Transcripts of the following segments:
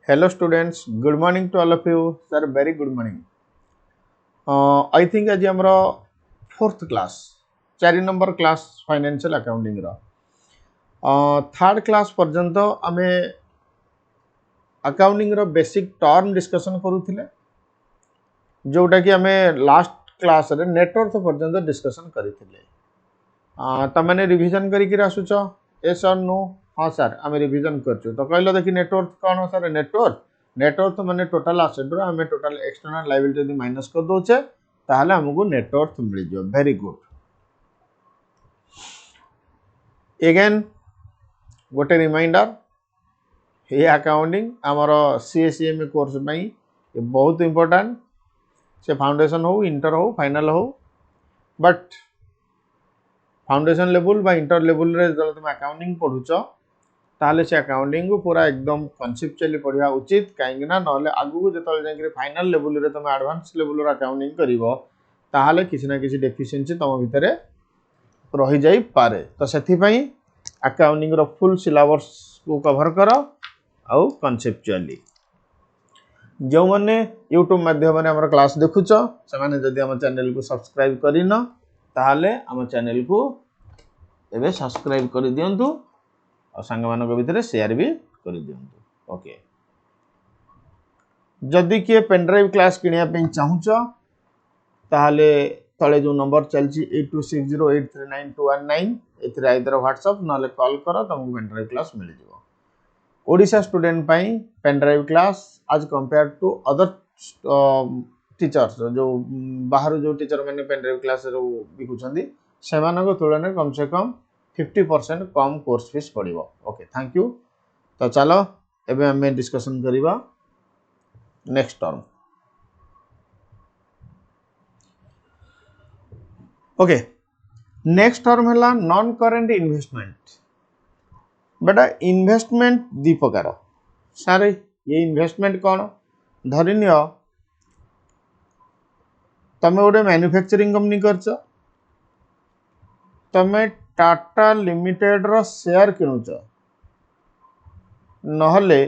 Hello students, good morning to all of you. Sir, very good morning. I think आज हमरो fourth class 4 number class financial accounting रो third class पर्यंत आमे accounting रो basic term discussion करूथिले जोटा कि आमे लास्ट क्लास रे नेटवर्थ पर्यंत डिस्कशन करिथिले तमने रिवीजन करिक आसुच यस और नो हाँ सर आम रिवीजन करछु तो कहलो देखि नेटवर्थ कौन सर नेटवर्थ माने टोटल एसेट रो आमे टोटल एक्सटर्नल लायबिलिटी यदि माइनस कर दोचे ताहले हमको नेटवर्थ मिल जो वेरी गुड अगेन गोटे रिमाइंडर ये अकाउंटिंग आमर सीएसईएम कोर्स में ये बहुत इंपोर्टेंट से फाउंडेशन हो इंटर हो फाइनल हो बट फाउंडेशन लेवल बा इंटर लेवल रे जब तुम अकाउंटिंग पढ़ुच ताहले से अकाउंटिंग को पूरा एकदम कॉन्सेप्चुअली पढ़िया उचित कहीं ना ना आगू जो जाकर फाइनल लेवल रे तुम एडवांस लेवल रे अकाउंटिंग करिवो ताहले किसी ना किसी डेफिशिएंसी तुम भितर रही जाई पारे तो सेथि पई अकाउंटिंग रो फुल सिलेबस को कवर करो आउ कॉन्सेप्चुअली जो मैंने यूट्यूब माध्यम रे हमर क्लास देखुच से माने जदि हम चैनल को सब्सक्राइब करिन ताहले हम चैनल को एबे सब्सक्राइब कर दियंतु और संग मानक भितर शेयर भी कर दियंतु ओके जदि किए पेन ड्राइव क्लास किनिया पे चाहुच ताहले तले जो नंबर चलची 8260839219 एथिरे आइदर व्हाट्सएप नाले कॉल करो तुमको पेन ड्राइव क्लास मिल जिवो ओडिशा स्टूडेंट पाई पेन ड्राइव क्लास आज कंपेयर टू अदर टीचर्स जो बाहर जो टीचर मैंने पेन ड्राइव क्लास रो बिकुछंदी सेमानक तुलना कम से कम 50% कम कोर्स फीस पड़िबो ओके थैंक यू तो चलो एबे हमें डिस्कशन करिबा next term okay next term है नॉन करेंट इन्वेस्टमेंट बेटा इन्वेस्टमेंट दी प्रकार सर ये इन्वेस्टमेंट कौन धरी नियो तमे गोटे मैन्युफैक्चरिंग कंपनी करछ तमे टाटा लिमिटेड रो शेयर किनुच नहले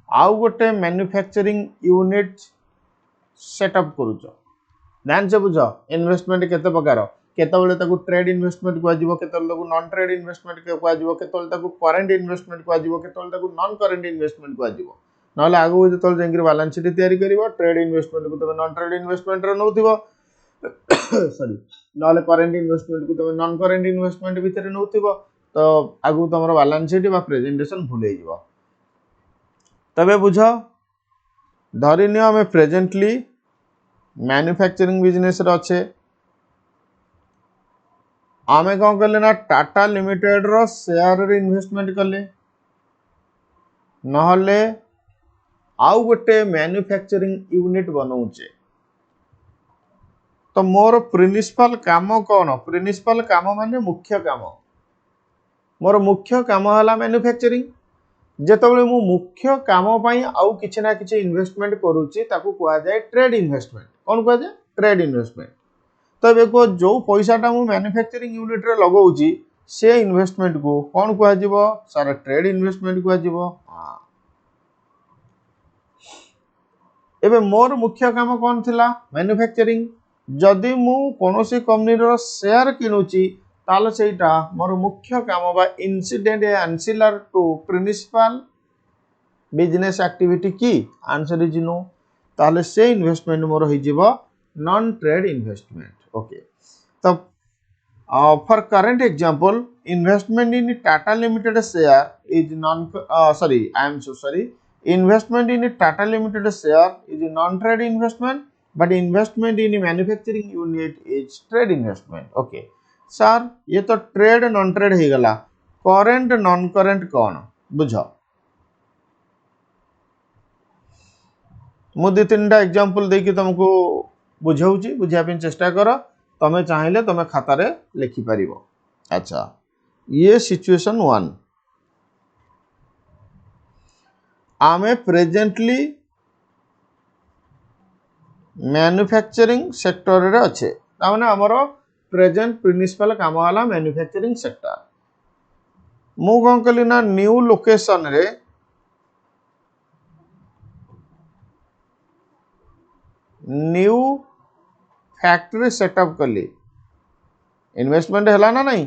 आउ गोटे मैन्युफैक्चरिंग यूनिट सेटअप करूच ध्यान से बुझ इन्वेस्टमेंट केते प्रकार केतबेले ताकू ट्रेड इन्वेस्टमेंट को आजिवो केतबेले ताकू नॉन ट्रेड इन्वेस्टमेंट को आजिवो केतबेले ताकू करेंट इन्वेस्टमेंट को आजिवो केतबेले ताकू नॉन करेंट इन्वेस्टमेंट को आजिवो नहले आगु जेतल जेंगिर बैलेंस शीट तयारी करिवो ट्रेड इन्वेस्टमेंट को तबे नॉन ट्रेड इन्वेस्टमेंट रे नउथिवो सॉरी नहले करेंट इन्वेस्टमेंट को तबे नॉन करेंट इन्वेस्टमेंट भितर नउथिवो तो आगु तमरो बैलेंस शीट बा प्रेजेंटेशन भूल जाइवो तबे बुझ धरि नियो हमें प्रेजेंटली मैन्युफैक्चरिंग बिजनेस रे अच्छे आमे कौन कले ना टाटा लिमिटेड रो शेयर रे इन्वेस्टमेंट कले नहले आउ गोटे मैन्युफैक्चरिंग यूनिट बनाऊचे तो मोर प्रिंसिपल काम कौन प्रिंसिपल काम माने मुख्य काम मोर मुख्य काम हला मैन्युफैक्चरिंग जेतबेले मु मुख्य काम पई आउ किछि ना किछि इन्वेस्टमेंट करूची ताकू कुआ जाय ट्रेड इन्वेस्टमेंट कौन कुआ जाय ट्रेड इन्वेस्टमेंट तबे को जो पैसाटा मु मैन्युफैक्चरिंग यूनिट रे लगाउची से इन्वेस्टमेंट को कौन कुआ जीवो सर ट्रेड इन्वेस्टमेंट कुआ जीवो हां एबे मोर मुख्य काम कौन थिला मैन्युफैक्चरिंग जदि मु कोनोसी कंपनी रो शेयर किनुची ताले सेटा मोर मुख्य काम बा incident ancillary to principal business activity की आंसर इज नो ताले से इन्वेस्टमेंट मोर होई जीवो नॉन ट्रेड इन्वेस्टमेंट ओके तो for current example investment in Tata limited share is non sorry I am so sorry investment in Tata limited share is non trade investment but investment in manufacturing unit is trade investment okay sir ये तो trade non trade हो गला current non current कौन बुझ मु दि तीनटा example देकी तुमको बुझाऊची बुझिया पे चेष्टा कर तमे चाहिले तमे खाता रे लिखि परिबो अच्छा ये सिचुएशन 1 आमे प्रेजेंटली मैन्युफैक्चरिंग सेक्टर रे अच्छे तामाने हमरो प्रेजेंट प्रिंसिपल काम वाला मैन्युफैक्चरिंग सेक्टर मु कौन कली ना न्यू लोकेशन रे न्यू फैक्ट्री सेटअप कली इन्वेस्टमेंट है ना नहीं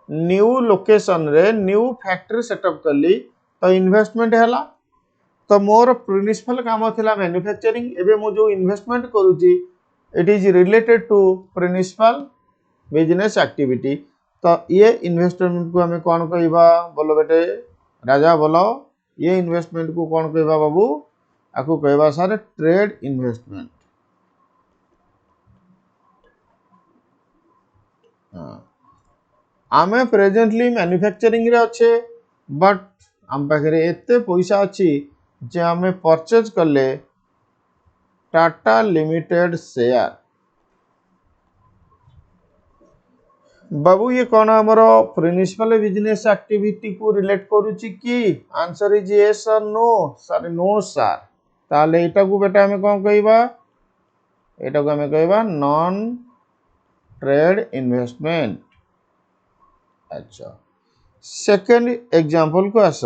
न्यू लोकेशन रे न्यू फैक्ट्री सेटअप कली तो इन्वेस्टमेंट है तो मोर प्रिंसिपल काम थिला मैन्युफैक्चरिंग एबे मो जो इन्वेस्टमेंट करूची it is related to principal business activity तो ये इन्वेस्टमेंट को हमें कौन कहबा बोलो बेटे राजा बोलो ये इन्वेस्टमेंट को कौन कहबा बाबू आपको कहबा सर ट्रेड इन्वेस्टमेंट आमे प्रेजेंटली मैन्युफैक्चरिंग रे अच्छे बट आम पाखे एते पैसा अच्छी जे आमे परचेज कले टाटा लिमिटेड शेयर बाबू ये कौन आमर प्रिंसिपल बिजनेस एक्टिविटी को रिलेट करुच्ची कि आंसर इज यस और नो सर नो सर ताले एटा को बेटा हमें कौन कहबा एटा को हमें कहबा नॉन ट्रेड इन्वेस्टमेंट। अच्छा सेकंड एग्जांपल को आस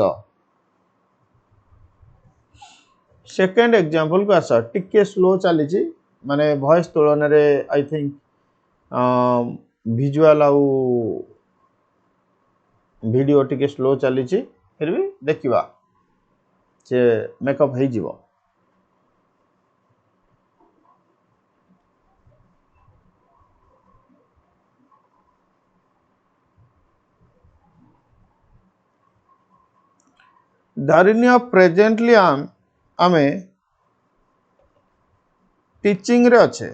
सेकंड एग्जांपल को आस टिके स्लो चली माने वॉइस तुलन रे आई थिंक विजुअल आउ वीडियो टिके स्लो चली फिर भी देखिबा से मेकअप हो जीवो। धरिनिया प्रेजेंटली आमे टीचिंग रे अच्छे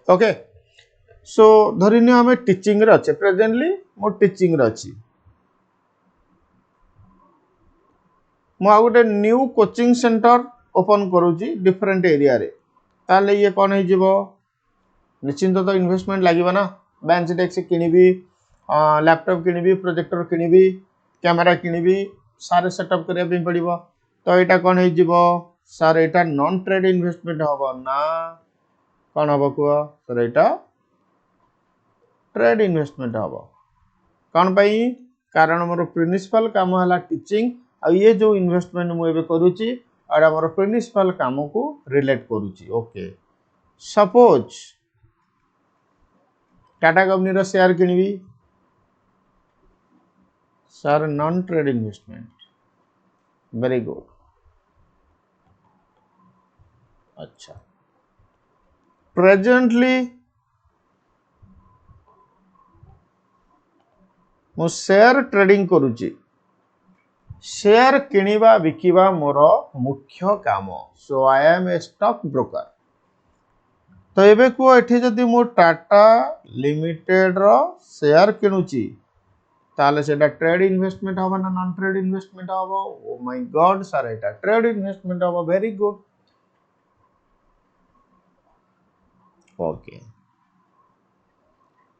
ओके सो धरिनिया आमे टीचिंग रे अच्छे प्रेजेंटली मो टीचिंग रे अच्छी मु गोटे न्यू कोचिंग सेंटर ओपन करूची डिफरेंट एरिया रे ताले ये कौन है जीवो निश्चिंत तो इन्वेस्टमेंट लगे ना बेंच डेस्क किनिबी लैपटॉप किनिबी प्रोजेक्टर किनिबी कैमेरा किनिबी सारे सेटअप करिया पे पड़िबो तो एटा कौन है जीवो सर एटा नॉन ट्रेड इन्वेस्टमेंट हबो ना कौन हबो को सर एटा ट्रेड इन्वेस्टमेंट हबो कौन पाई कारण मोर प्रिंसिपल काम हला टीचिंग आ ये जो इन्वेस्टमेंट मु एबे करूची और हमर प्रिंसिपल काम को रिलेट करूची। ओके सपोज टाटा कंपनी रो शेयर किनिबी sir non trade investment very good. अच्छा प्रेजेंटली मु शेयर ट्रेडिंग करूची शेयर किनिबा बिकिबा मोर मुख्य काम so I am a stock broker तो एबे को एठी जदी मो टाटा लिमिटेड रो शेयर किनुची ताले सेटा ट्रेड इन्वेस्टमेंट हबो ना नॉन ट्रेड इन्वेस्टमेंट हबो oh my God sir Etah trade investment हबो वेरी गुड। ओके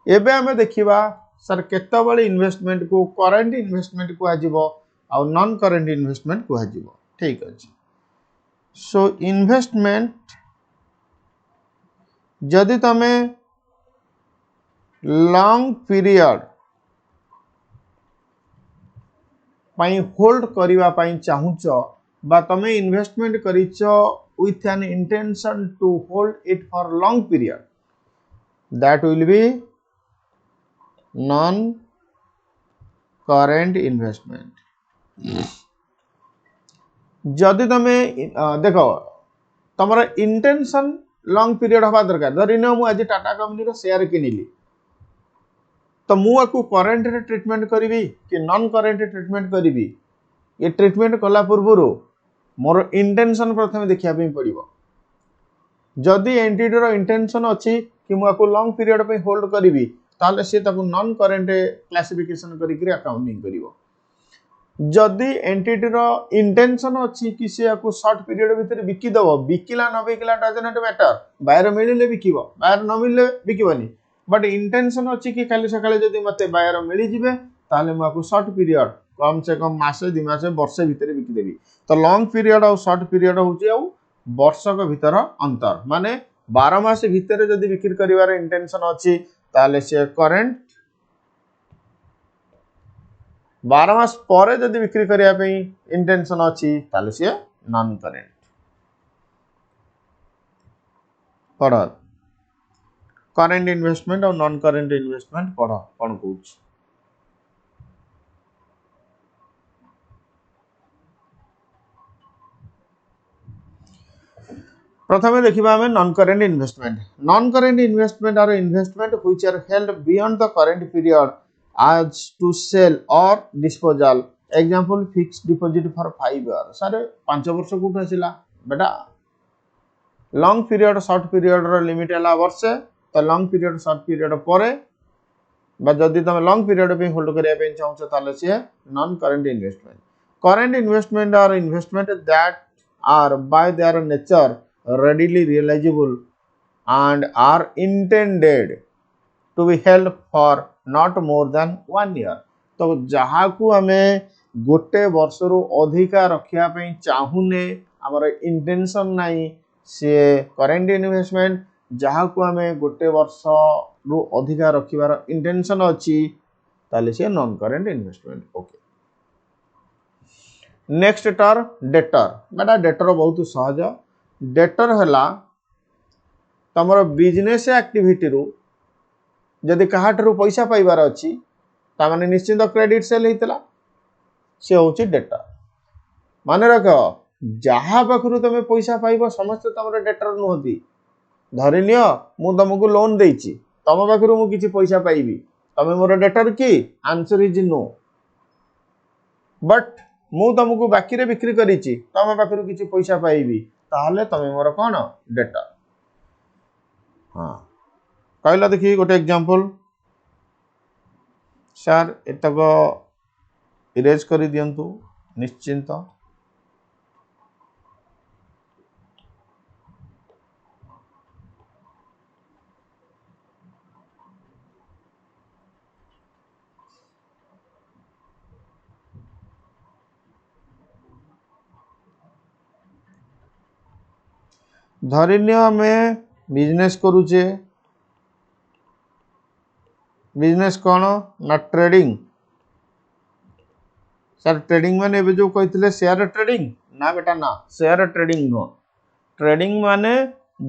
एबे हमें देखिबा सर केते बळे इन्वेस्टमेंट को करंट इन्वेस्टमेंट को आजिबो और नॉन करंट इन्वेस्टमेंट को आजिबो ठीक अछि। सो इन्वेस्टमेंट जदि तमे लॉन्ग पीरियड पाई होल्ड करिवा पाई चाहुच बा तमे investment करिच with an intention to hold it for long period that will be non current investment। जदि तमे देखो तमरा इंटेंशन लॉन्ग पीरियड हवा दरकार धरि न मु आज टाटा कंपनी रो शेयर किनिली तो मु आकु करंट रे ट्रीटमेंट करिवि कि नॉन करंट ट्रीटमेंट करिवि ये ट्रीटमेंट कला पूर्वरु मोर इंटेंशन प्रथमे देखिया पे पड़िबो जदि एंटिटी रो इंटेंशन अछि कि मु आकु लॉन्ग पीरियड पे होल्ड करिवि ताले से ताकु नॉन करंट क्लासिफिकेशन करि कि अकाउंटिंग करिवो जदि एंटिटी रो इंटेंशन अछि कि से आकु शॉर्ट पीरियड भीतर बिकि दबो बिकिला न बिकिला डज नॉट मैटर बायर मिलिले बिकिबो बायर न मिलिले बिकिबोनी बट इंटेंशन अछि कि खाली सकाळे जदि मते बायर मिलि जिवे ताले मु आकु शॉर्ट पीरियड कम से कम मासे 2 मासे वर्षे भीतर बिकि देबी तो लॉन्ग पीरियड और शॉर्ट पीरियड होची आउ वर्षक भीतर अंतर माने 12 मास भितर जदि बिक्री करिवार इंटेंशन अछि ताले से करेंट 12 मास परे जदि बिक्री करिया पे इंटेंशन अछि ताले से नॉन करेंट पढ़ करेंट इन्वेस्टमेंट और नॉन करेंट इन्वेस्टमेंट पढ़ कौन कहूँ प्रथमे देखिबा हमें non current investment are investment which are held beyond the current period as to sell or disposal example fixed deposit for 5 years सारे 5 वर्ष को आसिला बेटा लॉन्ग पीरियड शॉर्ट पीरियड रो लिमिट है वर्षे तो लॉन्ग पीरियड शॉर्ट पीरियड परे बा जदि तुम लॉन्ग पीरियड पे होल्ड करिया पे चाहछो ताले से non current investment are investment that are by their nature readily realizable and are intended to be held for not more than 1 year तो जहाँ को हमें गोटे वर्ष रु अधिका रखिया पे चाहूने हमर इंटेंशन नहीं से करेंट इन्वेस्टमेंट जहाँ को हमें गोटे वर्ष रु अधिका रखिबार इंटेंशन अछि ताले से non current investment okay next टर डेटर बेटा डेटर बहुत सहज डेटर हला तमरो बिजनेस एक्टिविटी रु जदि कहाठरू पैसा पाइबार अछि ता माने निश्चित क्रेडिट सेल हेतला से होची डेटर माने रख जहाँ पाखरु तमे पैसा पाइबो समस्त तमरो डेटर नहती धरि नियो मु तुमको लोन देइची तम पाखरु मु किछि पैसा पाइबी तमे मोर डेटर की आंसर इज नो बट मु तुमको बाकी रे बिक्री करिची तम पाखरु किछि पैसा पाइबी ताहले तमे मोर कोन डेटर हां कहला देखिए गोटे एग्जांपल सर एतक इरेज कर दियंतु निश्चिंत धरिन्य हमें बिजनेस करूचे बिजनेस कौन ना ट्रेडिंग सर ट्रेडिंग माने एबे जो कहथिले शेयर ट्रेडिंग ना बेटा ना शेयर ट्रेडिंग नो ट्रेडिंग माने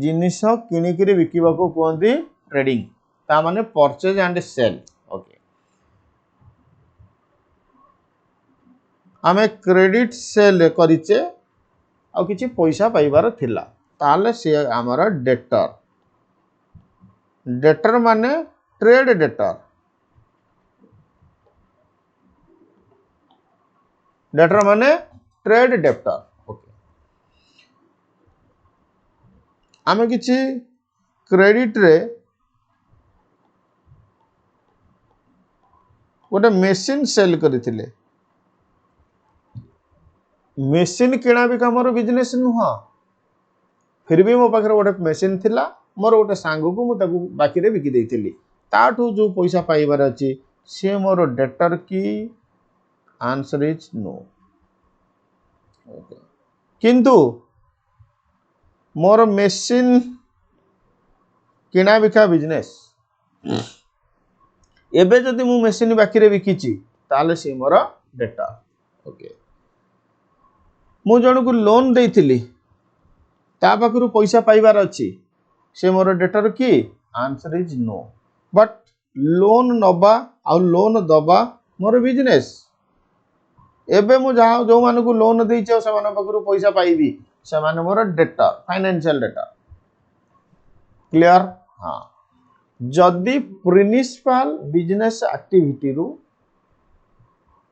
जिनिस किनी किरी बिकिबा को कहंती ट्रेडिंग ता माने परचेज एंड सेल ओके हमें क्रेडिट सेल करिचे आ किछि पैसा पाइबार थिला ताले से हमर डेटर डेटर माने ट्रेड डेटर डेटर माने ट्रेड डेटर ओके आमे किछि क्रेडिट रे गोटे मेसिन सेल करथिले मेसिन किना भी हमर बिजनेस नुह फिर भी मो पाखरे गोटे मेसिन थिला मोर गोटे सांग को मु ताकू बाकी रे बिकी देइथिली ताठू जो पैसा पाइबार अछि से मोर डेटर की आंसर इज नो ओके किंतु मोर मेसिन किना बिका बिजनेस एबे जदि मु मेसिन बाकी रे बिकीची ताले से मोर डेटर ओके मु जण को लोन देइथिली ता पाखरु पैसा पाइबार अछि से मोर डेटर की answer is no but loan नबा आ लोन दबा मोर बिजनेस एबे मु जा जो मान को लोन देइ छ से मान पाखरु पैसा पाइबी से मान मोर डेटर फाइनेंशियल डेटर क्लियर हां जदि प्रिंसिपल बिजनेस एक्टिविटी रु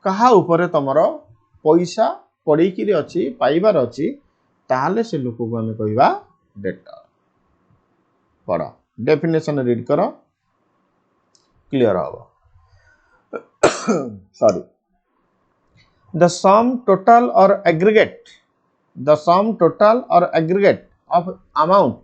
कहा ऊपर तमरो पैसा पड़ी कि अछि पाइबार अछि ताले से लोक को हमें कहबा डेटर पढ़ डेफिनेशन रीड करो क्लियर हो sorry the sum total or aggregate of amount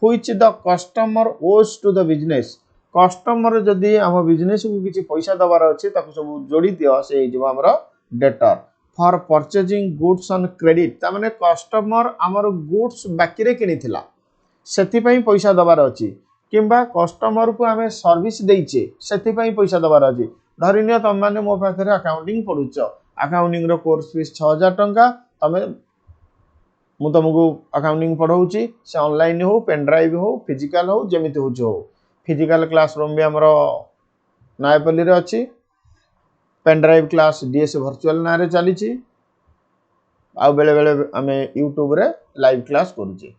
which the customer owes to the business customer जदि हम बिजनेस को किछि पैसा दबार अछि ताको सब जोड़ी दियो से जब हमरो debtor for purchasing goods on credit तामाने कस्टमर आमर गुड्स बाकी रे किनिथिला सेथिपई पैसा दबार अछि किंबा कस्टमर को आमे सर्विस देइचे सेथिपई पैसा दबार अछि धरिनियो तुम माने मो पाखरे अकाउंटिंग पढुछ अकाउंटिंग रो कोर्स फीस 6000 टंका तमे मु तुमको अकाउंटिंग पढ़ाऊँगी से ऑनलाइन हो पेन ड्राइव हो फिजिकल हो जमीती हो फिजिकल क्लासरूम भी आमर नयापल्ली रे अच्छी pen drive class DS virtual ना रे चली आ बेले बेले आम यूट्यूब रे लाइव क्लास करुचे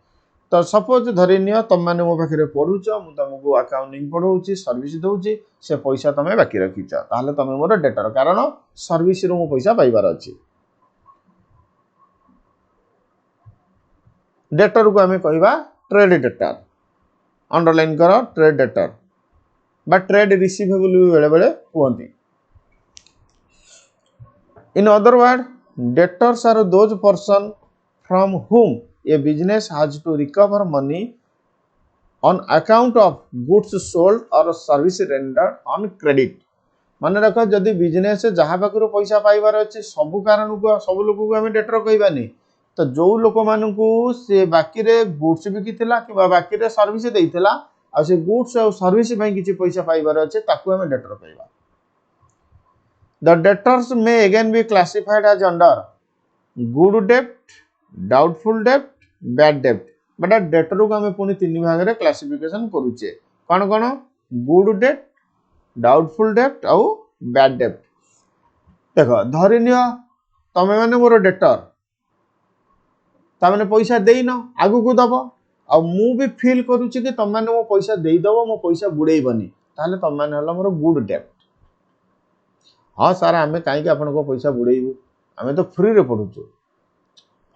तो सपोज धरिनियो तुम मैंने मो पाखे पढ़ुच मु तुमको अकाउंटिंग पढ़ाऊँगी सर्विस दूची से पैसा तुम बाकी रखीच ताहले तुम मोर डेटर कारण सर्विस रो मो पैसा पाइबार अच्छी डेटर को आम कहवा ट्रेड डेटर अंडरलाइन कर ट्रेड डेटर बा ट्रेड रिसीवेबल भी बेले बेले कहते in other word debtors are those person from whom a business has to recover money on account of goods sold और सर्विस रेंडर्ड ऑन क्रेडिट मन रख जदि बिजनेस जहाँ पाखर पैसा पाइबार अच्छे सब कारण को सब लोक को आम डेटर कहबानी तो जो लोक मानू से बाकी रे गुड्स बिकी कि बाकी रे सर्विस देइथिला आ से गुड्स और सर्विस किसी पैसा पाइबार अच्छे ताकू आम डेटर कहबा the debtors may again be classified as under good dept doubtful dept bad dept but debtor को आम पुणी 3 भाग में क्लासिफिकेशन करुचे कौन कौन गुड डेप्ट डाउटफुल डेप्ट आउ बैड डेप्ट देख धरिनियो तमे माने मोर डेटर तामने पैसा देन आगु को दब आ मु भी फील करुच्ची कि तुम मैंने मो पैसा देदब मो पैसा बुड़ेबनी ताहले तुम मैंने हला मोर गुड डेप्ट हाँ सार आम कहीं आपण पैसा बुड़ेबू आम तो फ्री रे पढ़ुचु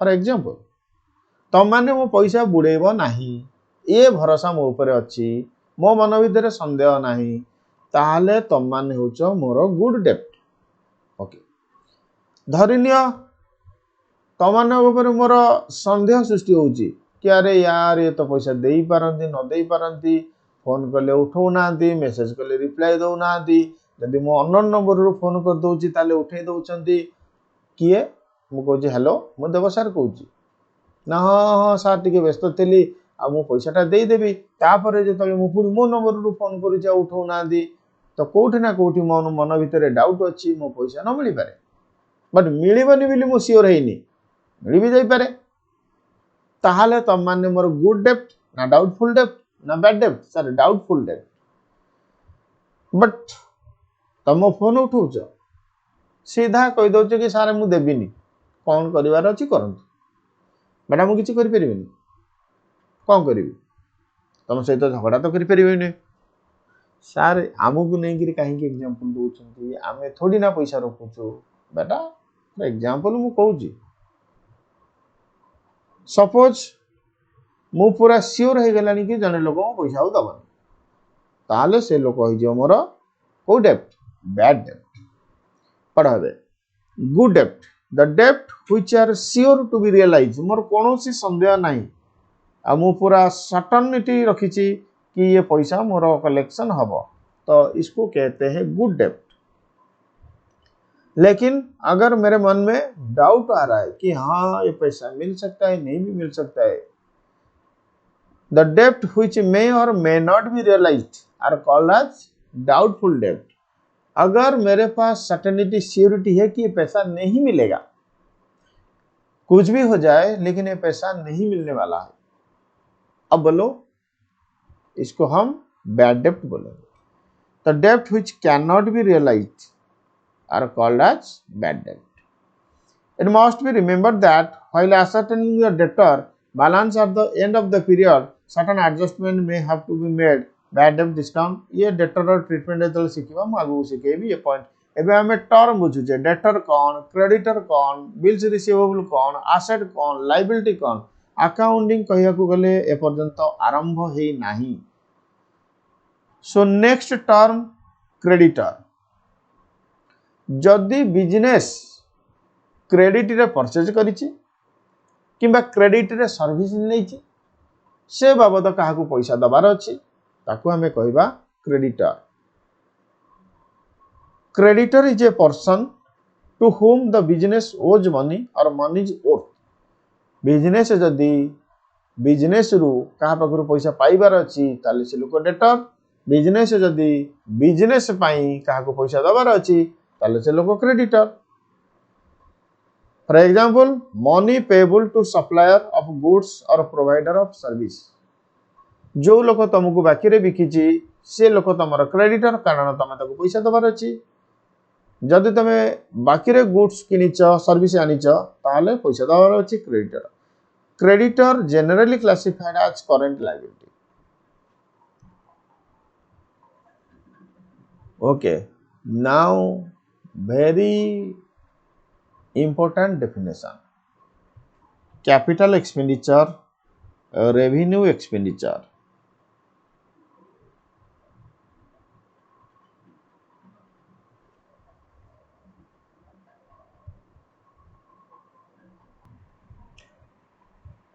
फॉर एग्जांपल तुम मैंने मो पैसा बुड़ेब नाही ए भरोसा मो ऊपर अच्छी मो मन भीतर संदेह नाही ताहले तुम मैंने होच मोर गुड डेप्ट ओके धरिनियो तमने ऊपर मोर संदेह सृष्टि होची कि अरे यार ये तो पैसा दे पारंती न दे पारंती फोन कले उठौ नांती मेसेज कले रिप्लाई दौ नांती यदि मो अननोन नंबर रो फोन कर दोची ताले उठे दउचंती किए मु कहूची हेलो मु देव सर कहूची ना हाँ हाँ सर टिके व्यस्त थी आ मु पैसाटा दे देबी तापर जो मु पुणी मो नंबर रो फोन करूची उठौ नांती तो कोठी ना कोठी मो मन भीतर डाउट अच्छी मो पैसा न मिली पारे बट मिलबनी बोली मु सियोर हेनी मिल भी जाई पारे ताहले तुम माने मोर गुड डेप्ट ना डाउटफुल डेप्ट ना bad dept sir doubtful dept but तुम फोन उठाऊच सीधा कही दौच कि सारे मुझे देविनी कौन करार अच्छी करंतु बेटा मुझे किसी करें कौन करी तुम सहित झगड़ा तो करें सार आमको नहीं कहीं एग्जांपल दौरान आम थोड़ी ना पैसा रखुचु बेटा एग्जांपल मु कहूँ सपोज मु पूरा सियोर हो गलानी कि जने लोक पैसा दबन ताले से लोक हो मोर को डेप्ट बैड डेप्ट पढ़ावे गुड डेप्ट द डेप्ट which are sure to be realise मोर कौन संदेह नहीं आ मु पूरा सर्टनिटी रखी कि ये पैसा मोर कलेक्शन हब तो इसको कहते हैं गुड डेप्ट लेकिन अगर मेरे मन में डाउट आ रहा है कि हाँ ये पैसा मिल सकता है नहीं भी मिल सकता है द डेप्ट व्हिच मे और may not be realised are called as doubtful डेप्ट अगर मेरे पास सर्टेनिटी श्योरिटी है कि ये पैसा नहीं मिलेगा कुछ भी हो जाए लेकिन ये पैसा नहीं मिलने वाला है अब बोलो इसको हम बैड डेप्ट बोलेंगे द डेप्ट which can not be realized are called as bad debt. It must be remembered that while ascertaining the debtor balance at the end of the period, certain adjustment may have to be made. Bad debt discount ये debtor और treatment जो सीखिबा मु आगु सीखेबी ये point एबे हमें term बुझुचे debtor कौन creditor कौन bills receivable कौन asset कौन liability कौन accounting कहिया को गले ए पर्यंत आरंभ हे नाही so next term creditor जदि बिजनेस क्रेडिट रे परचेज करिछि किंबा क्रेडिट रे सर्विस नहीं से बाबद क्या पैसा दबार अच्छी ताकू हमें कहवा creditor creditor is a person to whom the business owes money or money is owed। Business जदि बिजनेस रु कहा पाखरु पैसा पाइबार अछि ताले से लोक डेटर। बिजनेस जदि बिजनेस पाई कहा को पैसा दबार अछि ताले से लोक creditor. For example money payable to supplier of goods और प्रोवाइडर ऑफ सर्विस। जो लोक तुमको बाकी रे बिकिछि से लोक तमर क्रेडिटर कारण तमे ताको पैसा दबार अछि। जदि तमे बाकी रे गुड्स किनिच सर्विस आनिच ताले पैसा दबार अछि creditor. Creditor generally classified as current liability। Okay, now very important definition: capital expenditure, revenue expenditure।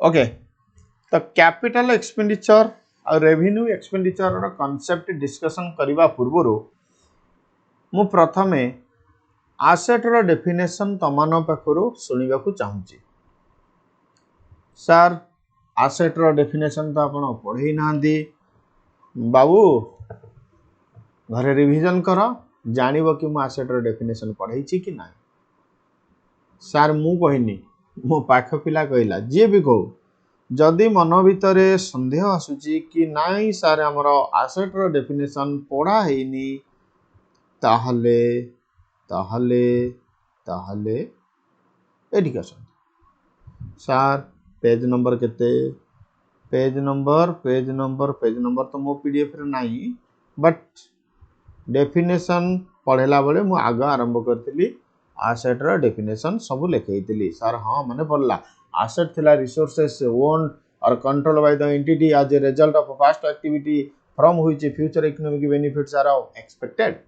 Okay, तो कैपिटल एक्सपेंडिचर और रेवेन्यू एक्सपेंडिचर रो कांसेप्ट डिस्कशन करबा पूर्वरो मु प्रथमे एसेट रो डेफिनेशन तमान पाखरो सुनिबा को चाहूची। सर एसेट रो डेफिनेशन तो आपण पढ़े नांदी बाबू, घरे रिवीजन कर जानिबो कि मु एसेट रो डेफिनेशन पढ़ाई कि ना। सर मु कहिनी मो पाख पिला कहला जे भी कहू, जदि मन भितर संदेह आसुची कि नाई सर हमर एसेट रो डेफिनेशन पढ़ा हेनी ताहले ताहले ताहले एडिकेशन सर पेज नंबर केते, पेज नंबर तो मो पीडीएफ रे नाही, बट डेफिनेशन पढ़ेला बेले मु आग आरंभ करथिली एसेट रो डेफिनेशन सब लिखैतिली। सर हाँ माने पड़ला asset थिला resources owned or controlled by the entity as a result of past activity from which future economic benefits are expected।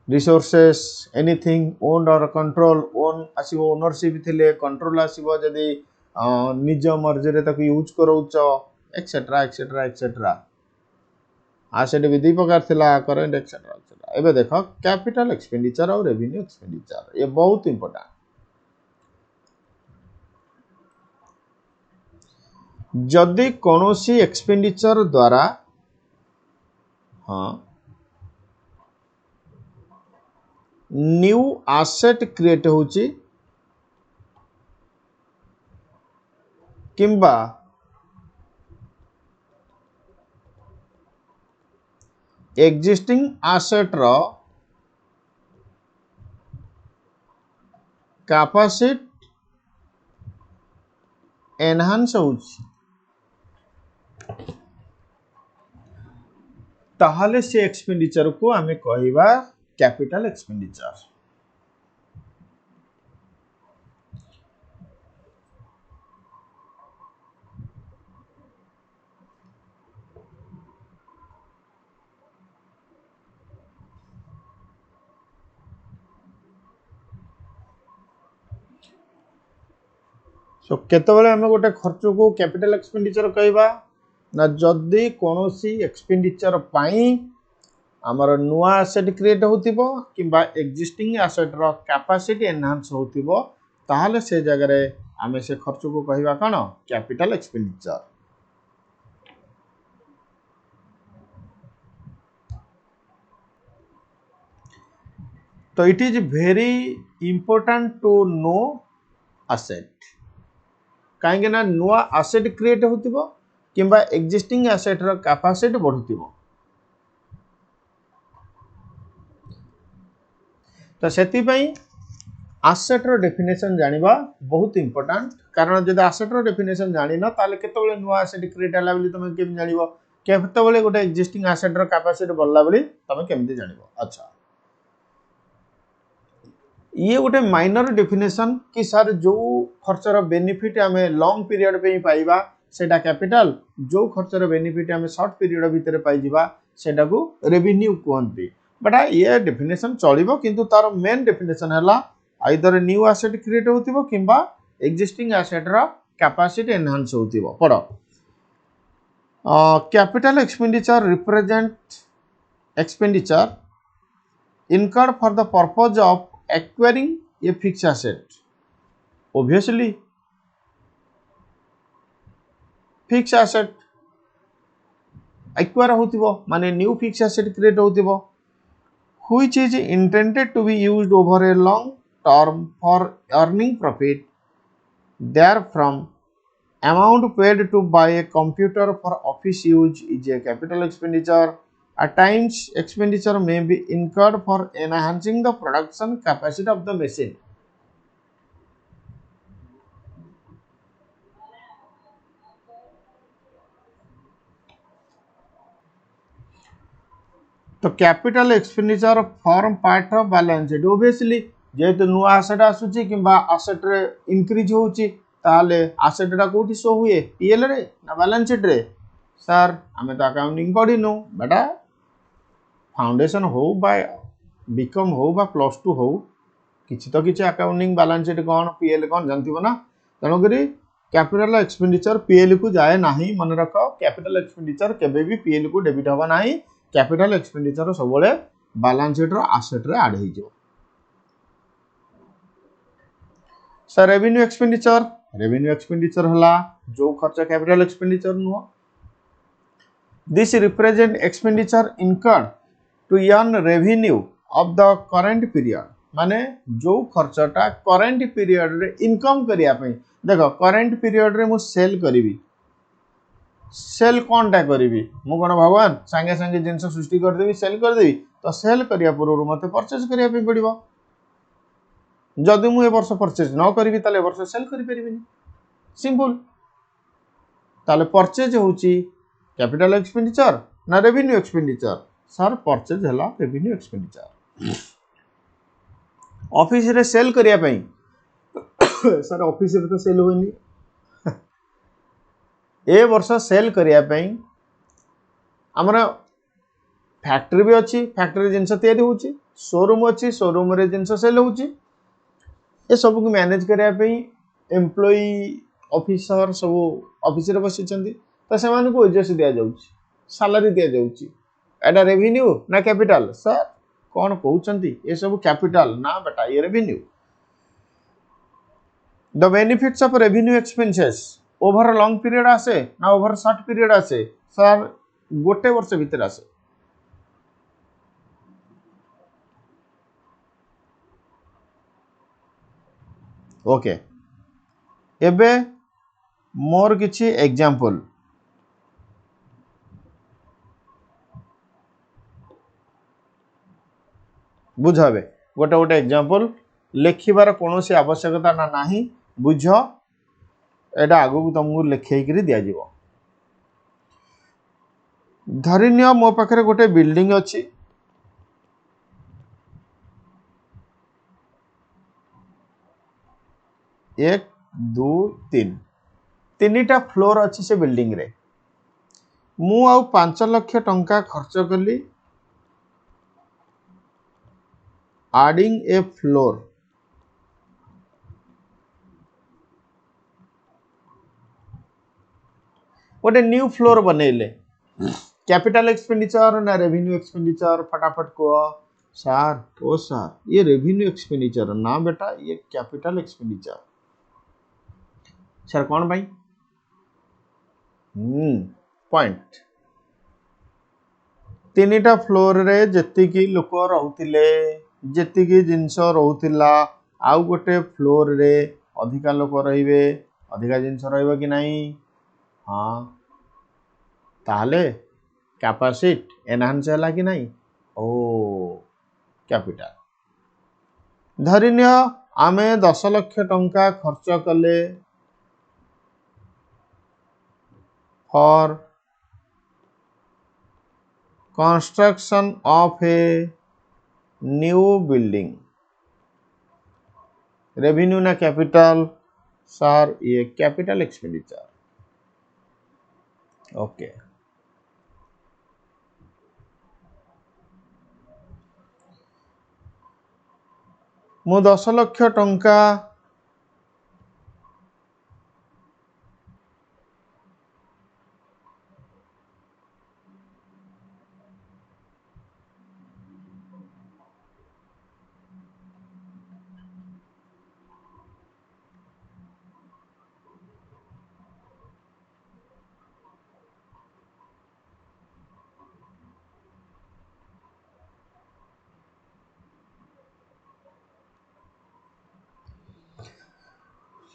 resources anything owned or control, own आसीबो ओनरशिप थिले, control आसीबो जदी निज मर्जी रे ताको यूज करौच एक्सेट्रा एक्सेट्रा एक्सेट्रा। एसेट भी दी प्रकार थिला, करंट एक्सेट्रा एक्सेट्रा। एबे देखो कैपिटल एक्सपेंडिचर और रेवेन्यू एक्सपेंडिचर ये बहुत इंपोर्टेंट। जदि कोनोसी एक्सपेंडिचर द्वारा हाँ न्यू एसेट क्रिएट होची किंबा एक्जिस्टिंग एसेट रो कैपेसिटी एनहांस होची ताहले से एक्सपेंडिचर को आमे कहिबा कैपिटल एक्सपेंडिचर। सो केतबेले आमे गोटे खर्च को कैपिटल एक्सपेंडिचर कहिबा ना जदि कोनोसी एक्सपेंडिचर पाई आमर नुआ एसेट क्रिएट होतिबो किंबा एक्जिस्टिंग एसेट रो कैपेसिटी एनहांस होतिबो ताहले से जगह रे आमे से खर्च को कहिबा कान कैपिटल एक्सपेंडिचर। तो it is very important to know asset, कहीं ना नुआ एसेट क्रिएट होतिबो किंबा एक्जिस्टिंग एसेट रो कैपेसिटी बढ़ुतिबो। तो सेति पई एसेट रो डेफिनेशन जानिबा बहुत इंपोर्टेंट, कारण जदि एसेट रो डेफिनेशन जानि न ताले केतबेले नुआ एसेट क्रिएट होला बोली तमे केम जानिबो, केतबेले गोटे एक्जिस्टिंग एसेट रो कैपेसिटी बढ़ला बोली तमे केमति जानिबो। अच्छा ये गोटे माइनर डेफिनेशन कि सर जो खर्चर बेनिफिट आमे लॉन्ग पीरियड पे पाइबा सेटा कैपिटल, जो खर्चर बेनिफिट आमे शॉर्ट पीरियड भितर पाई जिबा सेटा को रेवेन्यू कहंती। बट ये डेफिनेशन चलिबो किंतु तार मेन डेफिनेशन हला आइदर न्यू एसेट क्रिएट होतिबो किंबा एक्जिस्टिंग एसेट रो कैपेसिटी एनहांस होतिबो। पड़ो capital expenditure represent expenditure incurred for the purpose of acquiring a fixed asset. Obviously, fixed asset acquire होतिबो माने new fixed asset create होतिबो which is intended to be used over a long term for earning profit therefrom. Amount paid to buy a computer for office use is a capital expenditure. At times, expenditure may be incurred for enhancing the production capacity of the machine. तो capital expenditure form part of balance sheet obviously जेहेतु नुआ asset आसुची किंबा asset रे increase होउची ताले asset टा कोठी शो हुए पीएल रे ना बैलेंस शीट रे सर हमें तो अकाउंटिंग पढ़िनु बेटा फाउंडेशन हो बा बीकॉम हो बा प्लस 2 हो किछि तो किछि अकाउंटिंग बैलेंस शीट कोन पीएल कोन जानथिबो ना तनो करी कैपिटल एक्सपेंडिचर पीएल को जाए नाही मन रख कैपिटल एक्सपेंडिचर केबे भी पीएल को डेबिट होबा नाही कैपिटल एक्सपेंडिचर सब बळे बैलेंस शीट रो एसेट रे ऐड होई जो सर रेवेन्यू एक्सपेंडिचर हला जो खर्च कैपिटल एक्सपेंडिचर नुहो this represent expenditure incurred to earn revenue of the current period माने जो खर्चटा करंट पीरियड रे इनकम करिया पई देखो करंट पीरियड रे मु सेल करिवि सेल कोनटा करिवि मु कोन भगवान संगे संगे जिंस सृष्टि कर देबी सेल कर देबी तो सेल करिया पूर्व मते परचेज करिया पे पड़िबो जदि मु ए वर्ष परचेज न करिवि ताले वर्ष सेल करि परिबिनी सिंपल ताले परचेज होउची कैपिटल एक्सपेंडिचर ना रेवेन्यू एक्सपेंडिचर सर परचेज हला रेवेन्यू एक्सपेंडिचर ऑफिस रे सेल करिया पई सर ऑफिस रे तो सेल होइनी ए वर्ष सेल करिया पई हमरा फैक्ट्री भी अच्छी फैक्ट्री जिनस तैयारी होची शोरूम अच्छी शोरूम रे जिनस सेल होची ए सब को मैनेज करिया पई एम्प्लॉय ऑफिसर सब ऑफिस रे बसी चंदी तो से मान को एजेस दिया जाउची सैलरी दिया जाउची एडा रेवेन्यू ना कैपिटल सर कोन कहउचंती ए सब कैपिटल ना बेटा ये revenue the benefits of revenue expenses over long period आसे ना ओवर शॉर्ट पीरियड आसे सर गोटे वर्ष भीतर आसे ओके एबे मोर किछि एग्जांपल बुझाबे गोटे गोटे एग्जांपल लेखिबार कोनोसी आवश्यकता ना नाही बुझ एटा आगु तुमको लिखै करी दिया जीवो धरिनियो मो पाखरे गोटे बिल्डिंग अछि 1 2 3 तीनटा फ्लोर अछि से बिल्डिंग रे मु आउ 5 लाख टंका खर्च कली adding a floor गोटे न्यू फ्लोर बनेले कैपिटल एक्सपेंडिचर ना रेवेन्यू एक्सपेंडिचर फटाफट को सर ओ सर ये रेवेन्यू एक्सपेंडिचर ना बेटा ये कैपिटल एक्सपेंडिचर सर कौन भाई पॉइंट तीनटा फ्लोर रे जति लोक रहउतिले जति जिंस रहउतिला आउ गोटे फ्लोर रे अधिका लोक रहिबे अधिका जिंस रहइबो कि नाही हां ताले कैपेसिटी एनहांस हला कि नाही ओ कैपिटल धरिनियो आमे 10 लाख टंका खर्च कले for construction of a new building revenue ना कैपिटल सर ये कैपिटल एक्सपेंडिचर ओके मु 10 लाख टंका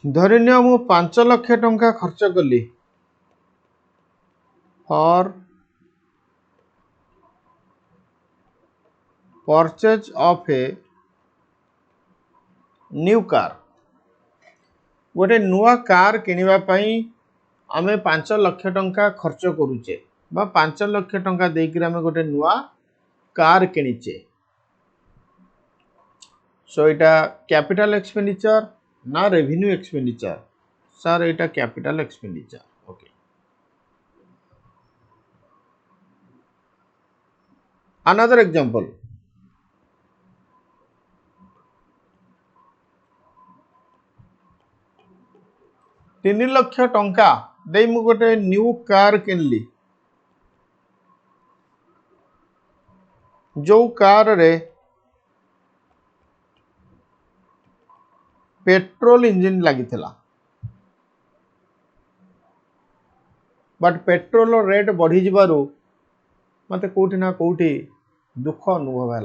धरिनियो मु 5 लाख टंका खर्च कली for purchase of a new car गोटे नुआ कार किनिबा पई आमे 5 लाख टंका खर्च करूचे बा 5 लाख टंका देकर आमे गोटे नुआ कार किनिचे सो इटा कैपिटल एक्सपेंडिचर ना रेवेन्यू एक्सपेंडिचर सर इटा capital expenditure okay another example 3 lakh टंका दे मु गोटे न्यू कार किनली जो कार रे पेट्रोल इंजिन लगी बट पेट्रोल रेट बढ़ी जिबारु मते कोठी ना कोठी दुख अनुभव है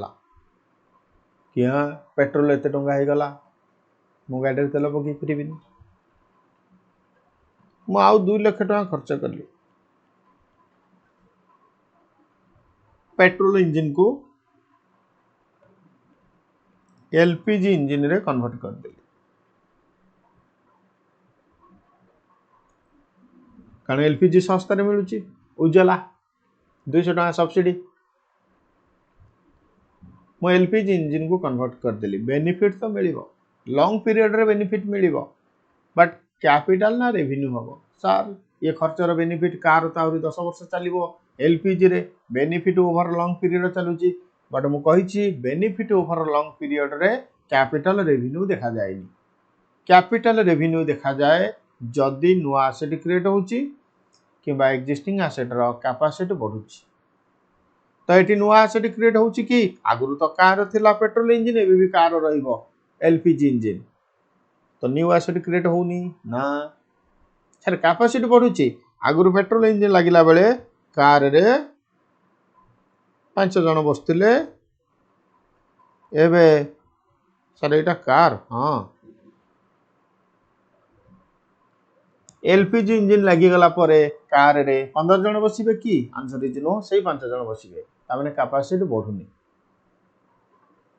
कि हाँ पेट्रोल एत टंका हो गला मो गाड़ी तेल पकई पारि मु आउ 2 लाख टंका खर्च कली पेट्रोल इंजिन को एलपीजी इंजिन रे कन्वर्ट कर देली कारण एलपीजी सस्ता रे मिलुची उज्जवला 200 टका सब्सिडी मो एलपीजी इंजिन को कन्वर्ट कर देली बेनिफिट तो मिलिबो लॉन्ग पीरियड रे बेनिफिट मिलिबो बट कैपिटल ना रेवेन्यू हबो सर ये खर्चर बेनिफिट कार तो आउरी 10 वर्ष चलिबो एलपीजी रे बेनिफिट ओवर लॉन्ग पीरियड चलुची बट मु कहिची बेनिफिट ओवर लॉन्ग पीरियड रे कैपिटल रेवेन्यू देखा जाएनी कैपिटल रेवेन्यू देखा जाए जदि नुआ एसेट क्रिएट होची किबा एक्जिस्टिंग एसेट रो कैपेसिटी बढ़ुची तो ये नुआ एसेट क्रिएट होची कि आगुरु तो कार थिला पेट्रोल इंजिन एबे भी कार रहिबो एलपीजी इंजिन तो न्यू एसेट क्रिएट होनी ना सर कैपेसिटी बढ़ुची आगुरु पेट्रोल इंजिन लागिला बेले कार रे 5 जन बसथिले एबे सर एटा कार हां एलपीजी इंजिन लगी गला परे कार रे 15 जन बसिबे कि आंसर इज नो सेही 5 जन बसिबे तामाने कैपेसिटी बढ़ुनी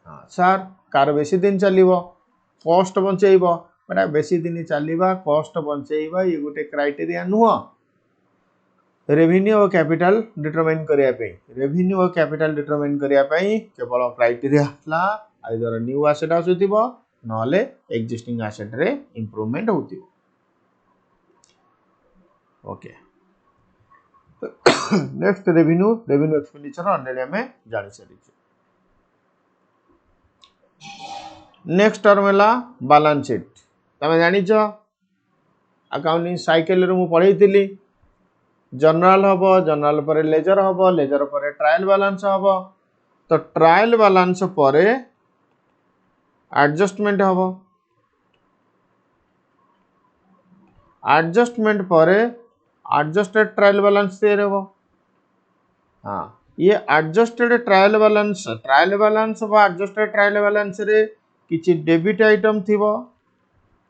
हां सर कार बेसी दिन चलिबो कॉस्ट बंचेइबो बड़ा बेसी दिन चलिबा कॉस्ट बंचेइबा ये गोटे क्राइटेरिया नुह रेवेन्यू और कैपिटल डिटरमाइन करिया पे रेवेन्यू और कैपिटल डिटरमाइन करिया पे केवल क्राइटेरिया हला आइदर न्यू एसेट आसुतिबो नले एक्जिस्टिंग एसेट रे इंप्रूवमेंट होतिबो okay next revenue expenditure already हमें जानि सारी नेक्स्ट टर्म है बैलेंस शीट तमे जानि छ अकाउंटिंग साइकिल रे मु पढैतिली जनरल हबो जनरल पर लेजर हबो लेजर पर ट्रायल बैलेंस हबो तो ट्रायल बैलेंस पर एडजस्टमेंट हबो एडजस्टमेंट पर एडजस्टेड ट्रायल बैलेंस तैयार हो हाँ ये एडजस्टेड ट्रायल बैलेंस बा एडजस्टेड ट्रायल बैलेंस रे किछि डेबिट आइटम थिबो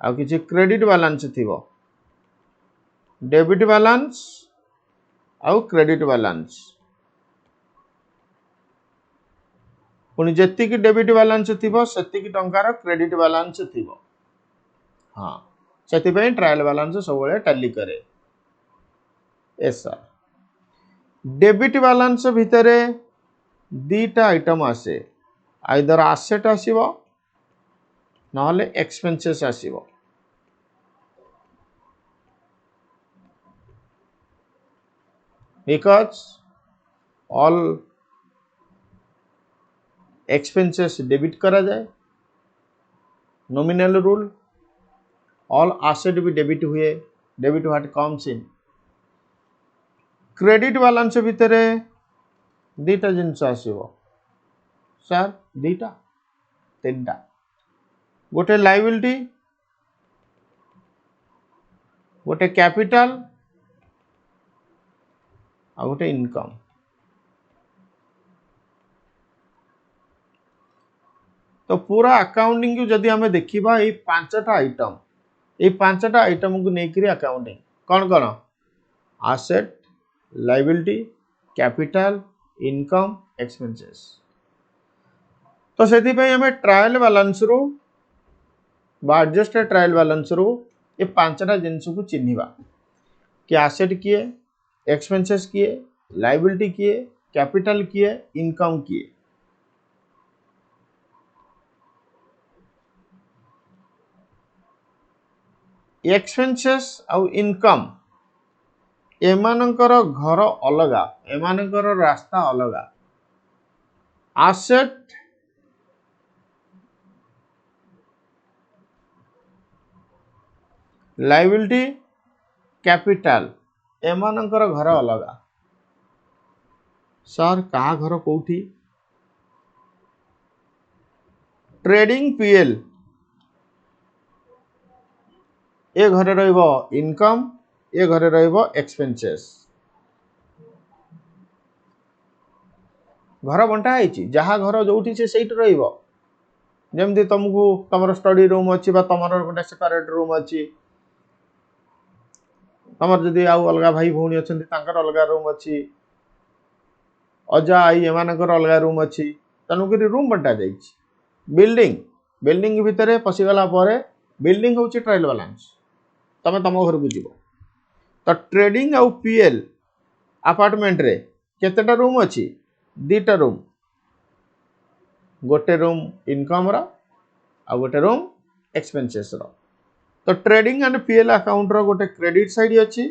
आ किछि क्रेडिट बैलेंस थिबो डेबिट बैलेंस आ क्रेडिट बैलेंस पुनी जेति की डेबिट बैलेंस थिबो सेति की टंकार क्रेडिट बैलेंस थिबो हाँ सेति पे ट्रायल बैलेंस सब बेले टैली करे यस सर डेबिट बैलेंस भितरे दीटा आइटम आसे आइदर एसेट आसीबो नहले एक्सपेंसेस आसीबो बिकॉज ऑल एक्सपेंसेस डेबिट करा जाए नॉमिनल रूल ऑल एसेट भी डेबिट हुए debit what comes in credit balance भितर दीटा जिनस आसीबो सर दीटा तीनटा गोटे लायबिलिटी गोटे कैपिटल आ गोटे इनकम तो पूरा अकाउंटिंग को जदि हमें देखिबा ये पांचटा आइटम ये पांचटा आइटम को लेकर अकाउंटिंग कौन कौन asset liability capital income expenses. तो से ट्रायल बैलेंस रू एडजस्टेड ट्रायल बैलेंस रू ये पांचटा जिनस को चिन्हवा कि आसेट किए एक्सपेंसेस किए लायबिलिटी किए कैपिटल किए इनकम किए। एक्सपेंसेस आउ इनकम एमानकर घर अलगा एमानकर रास्ता अलगा। आसेट लायबिलिटी कैपिटल एमानकर घर अलगा। सर का घर कोठी ट्रेडिंग पीएल ए घरे रहिबो इनकम ए घरे रहिबो एक्सपेंसेस। घर बंटा है जहाँ घर जो से रहिबो जमती तुमको तुम स्टडी रूम अच्छी तुम गोटे सेपरेट रूम अच्छी तुम जदि आउ अलग भाई भौणी अच्छा अलग रूम अच्छी अजा आई एमानकर अलग रूम अच्छी तेणुक रूम बंटा जाइए। बिल्डिंग बिल्डिंग भितर पशिगला बिल्डिंग हूँ ट्रायल बैलेंस तुम तुम घर को जीव। तो ट्रेडिंग आउ पीएल अपार्टमेंट रे केतेटा रूम अच्छी दीटा रूम गोटे रूम इनकम रा आ गोटे रूम एक्सपेंसेस रो। तो ट्रेडिंग एंड पीएल अकाउंट रो गोटे क्रेडिट साइड अच्छी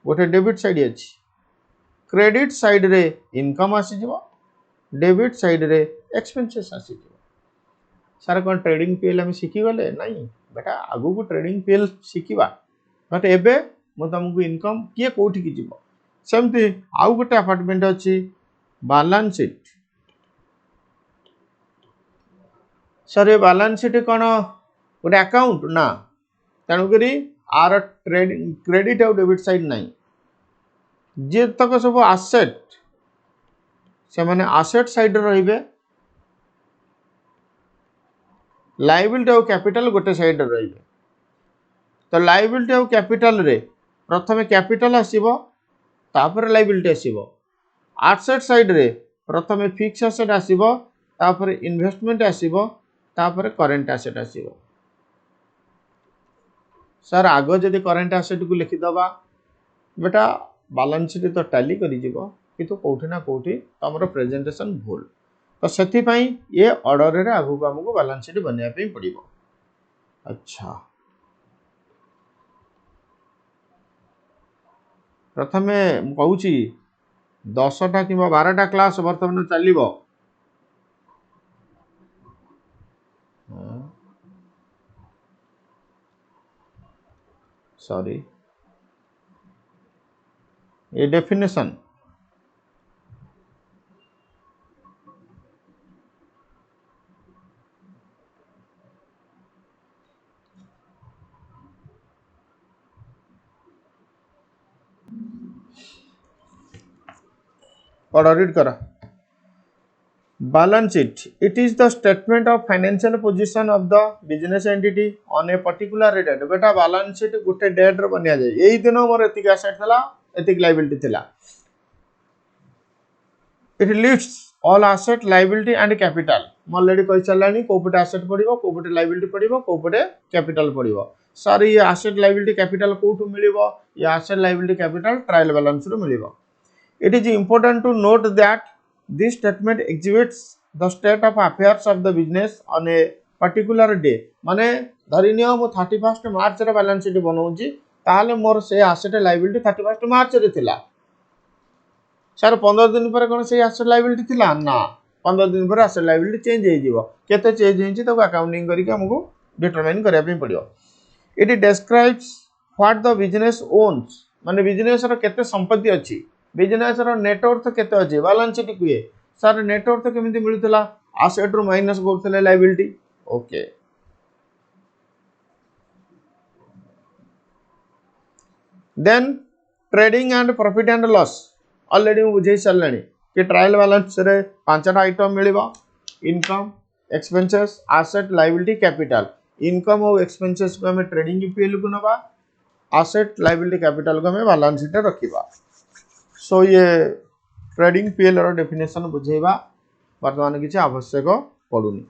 गोटे डेबिट साइड अच्छी। क्रेडिट साइड रे इनकम आसीजिवो डेबिट साइड रे एक्सपेंसेस आसीजिवो। सार कौन ट्रेडिंग पीएल आम शिखी गले नहीं बेटा आगु को ट्रेडिंग पीएल शिखा बट एबे मो तुमको इनकम किए कोठी की जीवो। सेमती आउ गोटे अपार्टमेंट अच्छी बैलेंस शीट। सर ये बैलेंस शीट कौन गोटे अकाउंट ना तेणुक आर ट्रेडिंग क्रेडिट आउ डेबिट साइड नहीं जे तक सब आसेट से माने आसेट साइड रे लायबिलिटी आउ कैपिटल गोटे साइड रे। तो लायबिलिटी आउ कैपिटल रे प्रथमे कैपिटल आसीबो तापर लायबिलिटी आसीबो। आसेट साइड रे प्रथमे फिक्स एसेट आसीबो तापर इन्वेस्टमेंट आसीबो तापर करेंट एसेट आसीबो। सर आगो जदि करेंट एसेट को लिखि दबा बेटा बैलेंस शीट तो टैली करि जिवो किंतु कोठी ना कोठी तमरो प्रेजेंटेशन भूल। तो सेथि पई ये ऑर्डर रे आगु को हमको बैलेंस शीट बनिया पे पड़िबो। अच्छा प्रथमे कहूँ 10टा कि 12टा क्लास बर्तमान चलो सॉरी ये डेफिनेशन पढ़ रीड कर। Balance sheet it is the statement of financial position of the business entity on a particular date. बेटा बैलेंस शीट गोटे डेट रे बनिया जाए यही दिन मोर एतिक एसेट थला एतिक लायबिलिटी थला। It lists all asset liability and capital मैं ऑलरेडी कहि चलानी कोपटे एसेट पड़िबो कोपटे लायबिलिटी पड़िबो कोपटे कैपिटल पड़िबो। सर ये एसेट लायबिलिटी कैपिटल कोठु मिलिबो ये asset liability capital trial balance रो मिलिबो। It is important to note that this statement exhibits the state of affairs of the business on a particular day। माने धरी नियो मो 31 मार्च रे बैलेंस शीट बनाउची ताले मोर से एसेट लायबिलिटी 31 मार्च रे थिला। सर 15 दिन पर कोन से एसेट लायबिलिटी थिला ना 15 दिन पर एसेट लायबिलिटी चेंज हे जीवो केते चेंज हेची तो अकाउंटिंग करिके हमको डिटरमाइन करिया पे पड़ियो। It describes what the business owns माने बिजनेस रो केते संपत्ति अछि बिजनेस रो नेटवर्थ केते अछि बैलेंस शीट कुए। सर नेटवर्थ केमिति मिलुतला एसेट रो माइनस करथले liability okay. Then trading and profit and loss already मु बुझे सरलानी कि ट्रायल बैलेंस रे पांचटा आइटम मिलिबा income expenses asset liability capital income और एक्सपेंसेस को हमें ट्रेडिंग पीएल को नवा एसेट लायबिलिटी कैपिटल को हमें बैलेंस शीट रखिबा। सो ये ट्रेडिंग पीएल रो डेफिनेशन बुझेबा वर्तमान किसी आवश्यक पड़ुनी।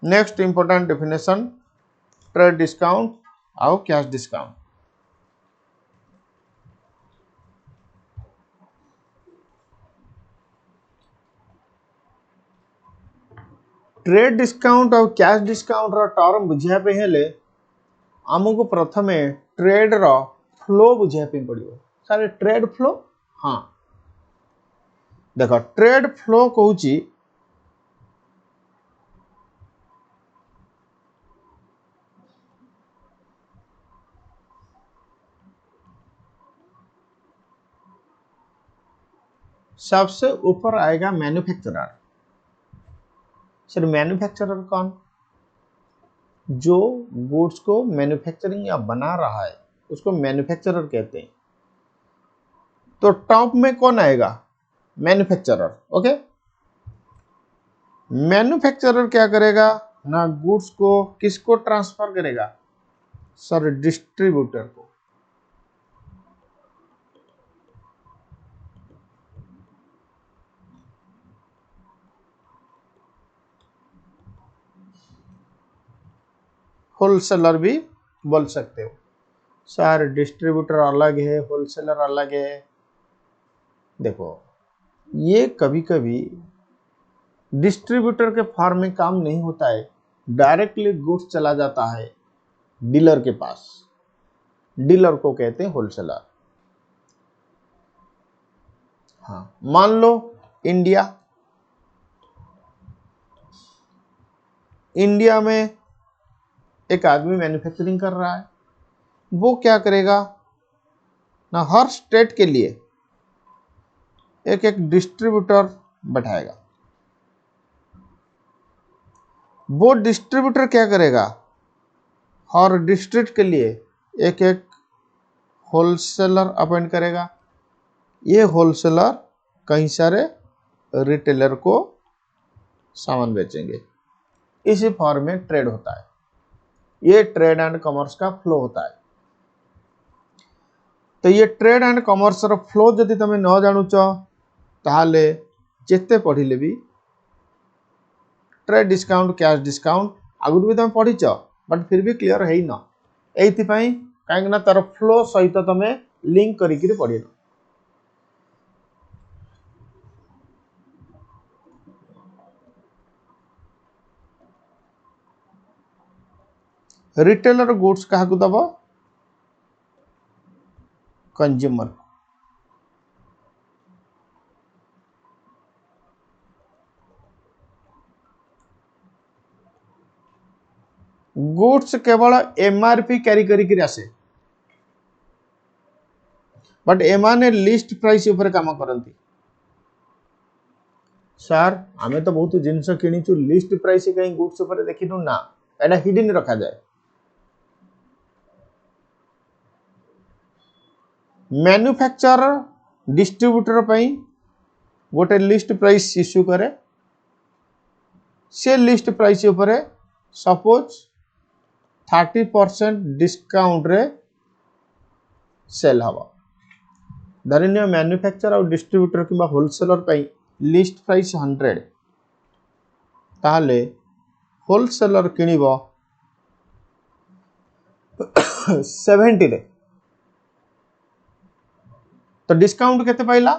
Next important definition trade discount आउ कैश डिस्काउंट। ट्रेड डिस्काउंट और कैश डिस्काउंट रो टर्म बुझिया पे हेले आमको प्रथमे ट्रेड रो फ्लो बुझिया पे पड़ियो। सर ट्रेड फ्लो, हाँ देखो ट्रेड फ्लो कहूची सबसे ऊपर आएगा मैन्युफैक्चरर। सर मैन्युफैक्चरर कौन? जो गुड्स को मैन्युफैक्चरिंग या बना रहा है उसको मैन्युफैक्चरर कहते हैं। तो टॉप में कौन आएगा? मैन्युफैक्चरर। ओके, मैन्युफैक्चरर क्या करेगा ना, गुड्स को किसको ट्रांसफर करेगा? सर डिस्ट्रीब्यूटर को। होलसेलर भी बोल सकते हो। सर डिस्ट्रीब्यूटर अलग है, होलसेलर अलग है। देखो ये कभी कभी डिस्ट्रीब्यूटर के फॉर्म में काम नहीं होता है, डायरेक्टली गुड्स चला जाता है डीलर के पास। डीलर को कहते हैं होलसेलर। हाँ मान लो इंडिया में एक आदमी मैन्युफैक्चरिंग कर रहा है, वो क्या करेगा ना, हर स्टेट के लिए एक एक डिस्ट्रीब्यूटर बैठाएगा। वो डिस्ट्रीब्यूटर क्या करेगा, हर डिस्ट्रिक्ट के लिए एक एक होलसेलर अपॉइंट करेगा। ये होलसेलर कई सारे रिटेलर को सामान बेचेंगे। इसी फॉर्म में ट्रेड होता है। ये ट्रेड एंड कॉमर्स का फ्लो होता है। तो ये ट्रेड एंड कॉमर्स रो फ्लो जदि तमे न जानुच ताहले जेते पढ़िले भी ट्रेड डिस्काउंट कैश डिस्काउंट आगुर भी तमे पढ़िच बट फिर भी क्लियर है न, एथि पई काहे ना तार फ्लो सहित तमे लिंक करिकरी पढ़िनो। रिटेलर गुड्स काहाकू दब? कंज्यूमर। गुड्स केवल एमआरपी कैरी करिकरी आसे, बट एमाने लिस्ट प्राइस ऊपर काम करती। सर आमे तो बहुत जिनस किणीचु, लिस्ट प्राइस कहीं गुड्स ऊपर देखिनु ना, एटा हिडन रखा जाए। मैन्युफैक्चरर डिस्ट्रीब्यूटर पई गोटे लिस्ट प्राइस इश्यू करे। से लिस्ट प्राइस ऊपर सपोज 30% डिस्काउंट रे सेल हवा। धरनिया मैन्युफैक्चर और डिस्ट्रीब्यूटर किंबा होलसेलर पई लिस्ट प्राइस 100, ताहले होलसेलर किनिबो 70 रे, तो डिस्काउंट केते पाइला?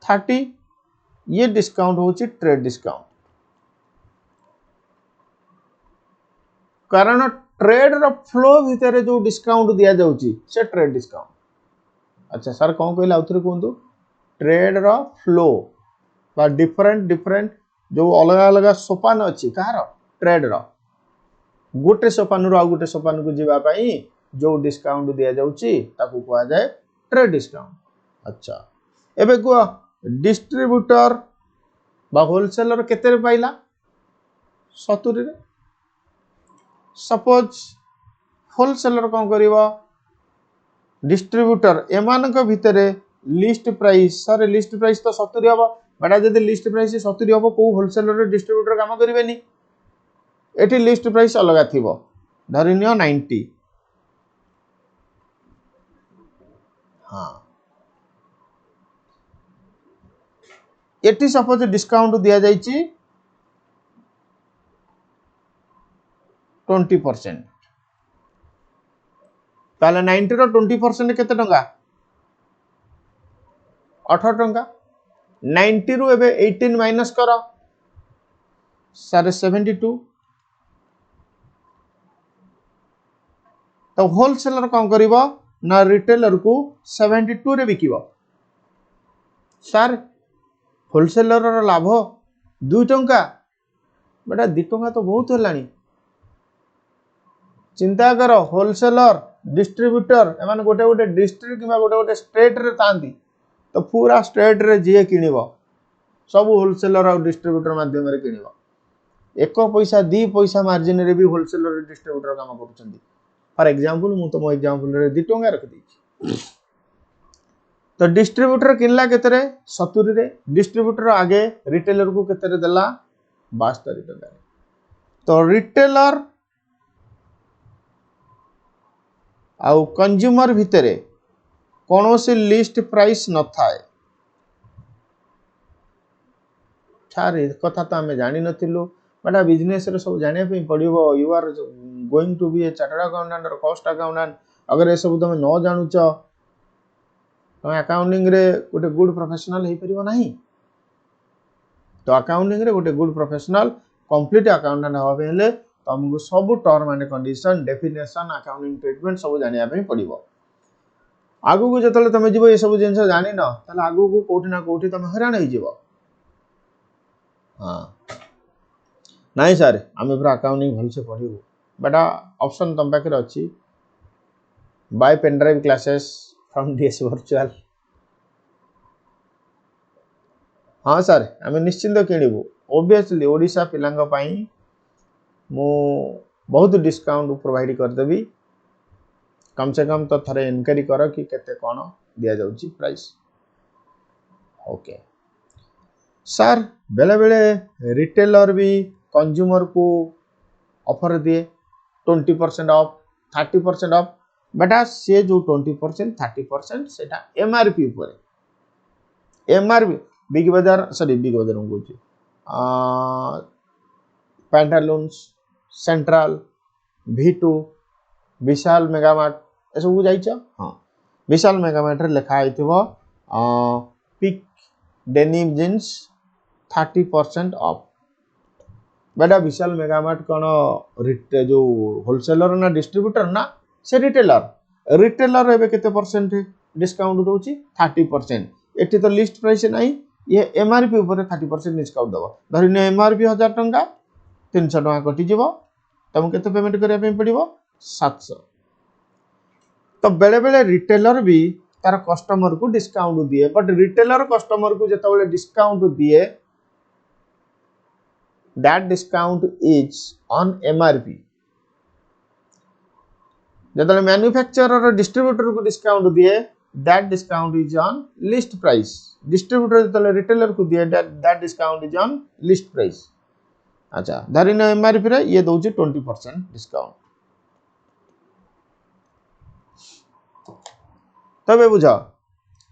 30। ये डिस्काउंट होची ट्रेड डिस्काउंट। कारण ट्रेड रो फ्लो भितर जो डिस्काउंट दिया जाउची से ट्रेड डिस्काउंट। अच्छा सर कौन कहला उतरे कहतु? ट्रेड रो फ्लो बा डिफरेंट जो अलग अलग सोपान अच्छी कहार ट्रेड रो, गोटे सोपान रो आ गोटे सोपान को जीवा पाई जो डिस्काउंट दिया जाउची ताकू कहा जाए ट्रेड डिस्काउंट। अच्छा एबे को डिस्ट्रीब्यूटर बा होलसेलर केते रे पाइला? 70 रे। सपोज होलसेलर कौन करिवो, डिस्ट्रीब्यूटर एमानक भितरे list price, sir list price तो 70 हबो, बेटा जब लिस्ट प्राइस 70 हम कौ होलसेलर डिस्ट्रीब्यूटर काम करेनि एटी लिस्ट प्राइस अलग थी धरी नि 90 हाँ एटी सपोज डिस्काउंट दि जाइए 20% ताले 90 रो 20% केते टंका 18 टंका 90 रु एबे 18 माइनस कर सारे 72 तो होलसेलर कौन करिवो ना रिटेलर को 72 रे बिकिवो सर होलसेलर रो लाभ 2 टंका बेटा 2 टंका तो बहुत हेलानी चिंता कर होलसेलर डिस्ट्रीब्यूटर एमान गोटे गोटे डिस्ट्रिक्ट किबा गोटे गोटे स्टेट रे तांती तो पूरा स्टेट रे जे किनिवो सब होलसेलर और डिस्ट्रीब्यूटर माध्यम रे किनिवो 1 पैसा 2 पैसा मार्जिन रे भी होलसेलर डिस्ट्रीब्यूटर काम करूछंती फॉर एग्जांपल मु तुम एग्जांपल रे 2 टंका रख दी तो डिस्ट्रीब्यूटर किनला केतरे 70 रे डिस्ट्रीब्यूटर आगे रिटेलर को केतरे देला 72 टंका तो रिटेलर आउ कंज्यूमर भितरे कौनसी लिस्ट प्राइस न थाए छारे कथा तो आमे जानि नथिलु बड़ा बिजनेस रे सब जानिया पे पड़िबो you are going to be a chartered accountant or cost accountant अगर ए सब तुम न जानुच तुम अकाउंटिंग रे गोटे गुड प्रोफेशनल हे परिबो नाही तो अकाउंटिंग रे गोटे गुड प्रोफेशनल कंप्लीट अकाउंटेंट होबा पे हेले तुमको सब term and condition definition accounting treatment सब जानिया पे पड़िबो आगु को जतले तुम जीवो ए सब जिंस जानि न तले आगु को कोठी ना कोठी तुम हैरान हो जीवो हां नहीं सर आम पूरा अकाउंटिंग भल से पढ़ू बेटा ऑप्शन तुम पाखे अच्छी by pen drive classes from DS virtual हाँ सर आम निश्चिंत किणु ओबियसली ओडिशा पिलांग पाई मु बहुत डिस्काउंट प्रोवाइड करदेवी कम से कम तो थरे इनक्वारी कर कि केते कौन दिया जाउची प्राइस ओके सर बेले बेले रिटेलर भी कंज्यूमर को ऑफर दिए 20% ऑफ 30% ऑफ बेटा से जो 20% 30% सेटा एमआरपी पर एमआरपी बिग बाजार सॉरी बिग बाजार को कहूँ पैंटालून्स सेंट्रल V2 विशाल मेगामार्ट ए सब जाइछ हाँ विशाल मेगामार्ट रे लिखा आइथिबो पिक डेनिम जींस 30% ऑफ बेटा विशाल मेगामार्ट कौन जो होलसेलर ना डिस्ट्रीब्यूटर ना से रिटेलर रिटेलर एबे केते परसेंट डिस्काउंट दोची 30% एठी तो लिस्ट प्राइस नहीं ये एमआरपी ऊपर 30% डिस्काउंट दबो धरिने एमआरपी 1000 टंका 300 टंका कटि जीवो तुम केते पेमेंट करिया पे पड़िबो 700 तो बेले बेले रिटेलर भी तार कस्टमर को डिस्काउंट दिए बट रिटेलर कस्टमर को जेतबेले डिस्काउंट दिए that discount is on MRP जब मैन्युफैक्चरर डिस्ट्रीब्यूटर को डिस्काउंट दिए that discount is on list price distributor जब रिटेलर को दिए that discount is on list price अच्छा धरिन MRP रे ये दउची 20% डिस्काउंट तबे बुझा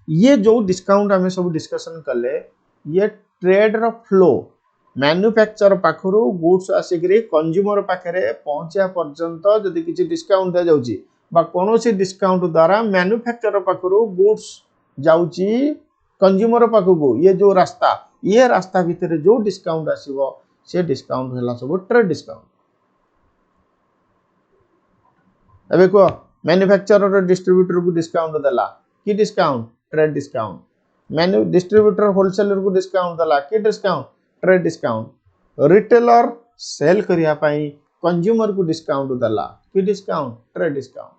ये जो डिस्काउंट हमें सब डिस्कशन कले ये ट्रेड रो फ्लो मैन्युफैक्चर पाखरु गुड्स आसिकरी कंज्यूमर पाखरे पहुंचा पर्यंत जदि किछि डिस्काउंट दे जाउची बा कोनोसी डिस्काउंट द्वारा मैन्युफैक्चर पाखरु गुड्स जाउची कंज्यूमर पाखकु ये रास्ता भितर जो डिस्काउंट आसीबो से डिस्काउंट होला सब ट्रेड डिस्काउंट एबे को मैन्युफैक्चरर डिस्ट्रीब्यूटर को डिस्काउंट देला की डिस्काउंट ट्रेड डिस्काउंट मैन्यु डिस्ट्रीब्यूटर होलसेलर को डिस्काउंट देला की discount trade discount retailer sale करिया पाई कंज्यूमर को डिस्काउंट दला कि डिस्काउंट ट्रेड डिस्काउंट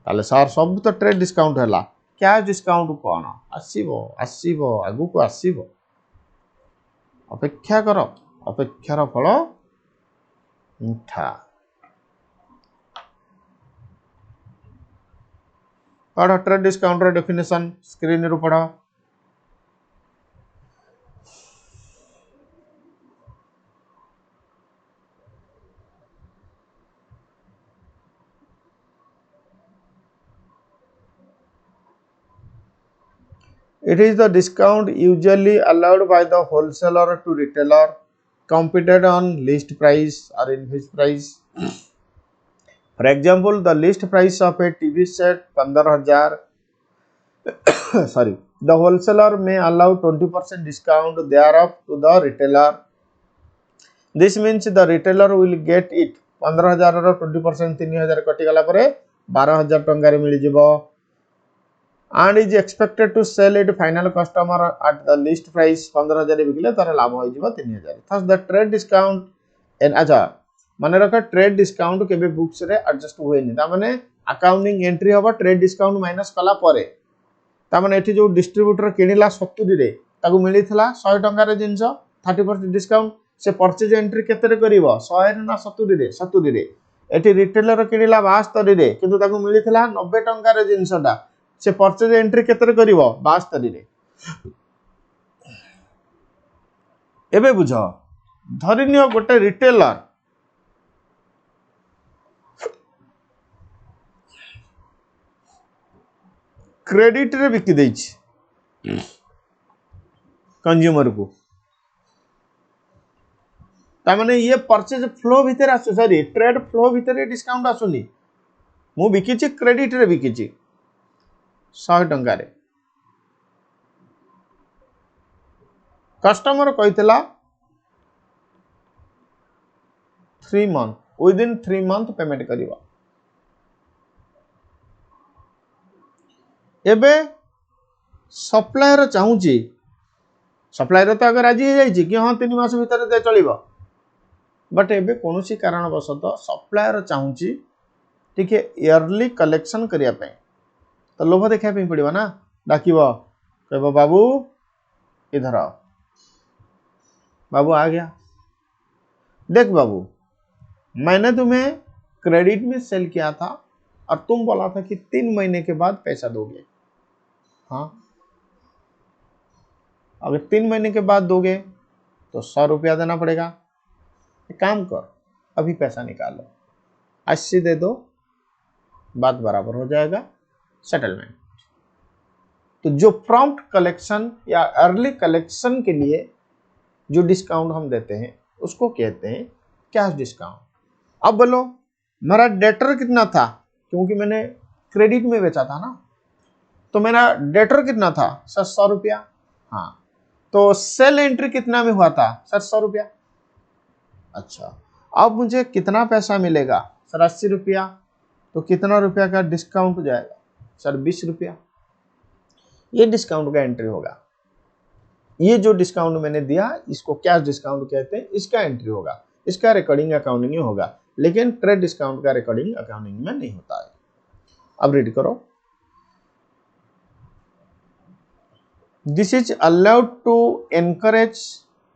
ताले सर सब तो ट्रेड डिस्काउंट हला कैश डिस्काउंट कोन आसीबो आगु को आसीबो अपेक्षा करो अपेक्षार फल मिठा पढ़ ट्रेड डिस्काउंट डेफिनेशन स्क्रीन रो पढ़ It is the discount usually allowed by the wholesaler to retailer, computed on list price or invoice price. For example, the list price of a TV set 15,000. Sorry, the wholesaler may allow 20% discount thereof to the retailer. This means the retailer will get it 15,000 ର 20% 3,000 କଟିଗଲା ପରେ 12,000 ଟଙ୍କାରେ ମିଳିଯିବ and is expected to sell it final customer at the list price 15,000 ବିକିଲେ ତାର ଲାଭ ହୋଇଯିବ 3,000. thus the trade discount and ଆଚ୍ଛା ମାନେ ରଖ ट्रेड डिस्काउंट केबे बुक्स रे एडजस्ट होएनी ता माने अकाउंटिंग एंट्री होबा ट्रेड डिस्काउंट माइनस कला परे ता माने एठी जो डिस्ट्रीब्यूटर किनिला 70 रे ताकू मिलिथला 100 टंका रे जिंस 30% डिस्काउंट से परचेज एंट्री केते रे करिवो 100 रे ना 70 रे एठी रिटेलर किनिला 72 रे किंतु ताकू मिलिथला 90 टंका रे जिंसटा से परचेज एंट्री केते रे करिवो 72 रे एबे बुझो धरिनियो गोटे रिटेलर क्रेडिट रे बिकी देछि कंज्यूमर को ता माने ये परचेज फ्लो भीतर आसु सॉरी ट्रेड फ्लो भीतर डिस्काउंट आसुनी मु बिकिछि क्रेडिट रे बिकिछि 100 टंका रे कस्टमर कहितला 3 मंथ विदिन 3 मंथ पेमेंट करिवा एबे सप्लायर चाहूची सप्लायर तो अगर राजी हो जाइए कि हाँ 3 मास भीतर दे चलिबो बट एबे कोनोसी कारणवशत सप्लायर चाहूची ठीक है ईयरली कलेक्शन करिया पे तो लोभ देखा पे पड़िबा ना डाकिबो कहबो बाबू इधर आओ बाबू आ गया देख बाबू मैंने तुम्हें क्रेडिट में सेल किया था और तुम बोला था कि 3 महीने के बाद पैसा दोगे हाँ अगर 3 महीने के बाद दोगे तो 100 रुपया देना पड़ेगा एक काम कर अभी पैसा निकालो 80 दे दो बात बराबर हो जाएगा सेटलमेंट तो जो प्रॉम्प्ट कलेक्शन या अर्ली कलेक्शन के लिए जो डिस्काउंट हम देते हैं उसको कहते हैं कैश डिस्काउंट अब बोलो मेरा डेटर कितना था क्योंकि मैंने क्रेडिट में बेचा था ना तो मेरा डेटर कितना था सर 100 रुपया हाँ तो सेल एंट्री कितना में हुआ था सर 100 रुपया अच्छा अब मुझे कितना पैसा मिलेगा सर 80 रुपया तो कितना रुपया का डिस्काउंट हो जाएगा सर 20 रुपया ये डिस्काउंट का एंट्री होगा ये जो डिस्काउंट मैंने दिया इसको कैश डिस्काउंट कहते हैं इसका एंट्री होगा इसका रिकॉर्डिंग अकाउंटिंग में होगा लेकिन ट्रेड डिस्काउंट का रिकॉर्डिंग अकाउंटिंग में नहीं होता है अब रीड करो this is allowed to encourage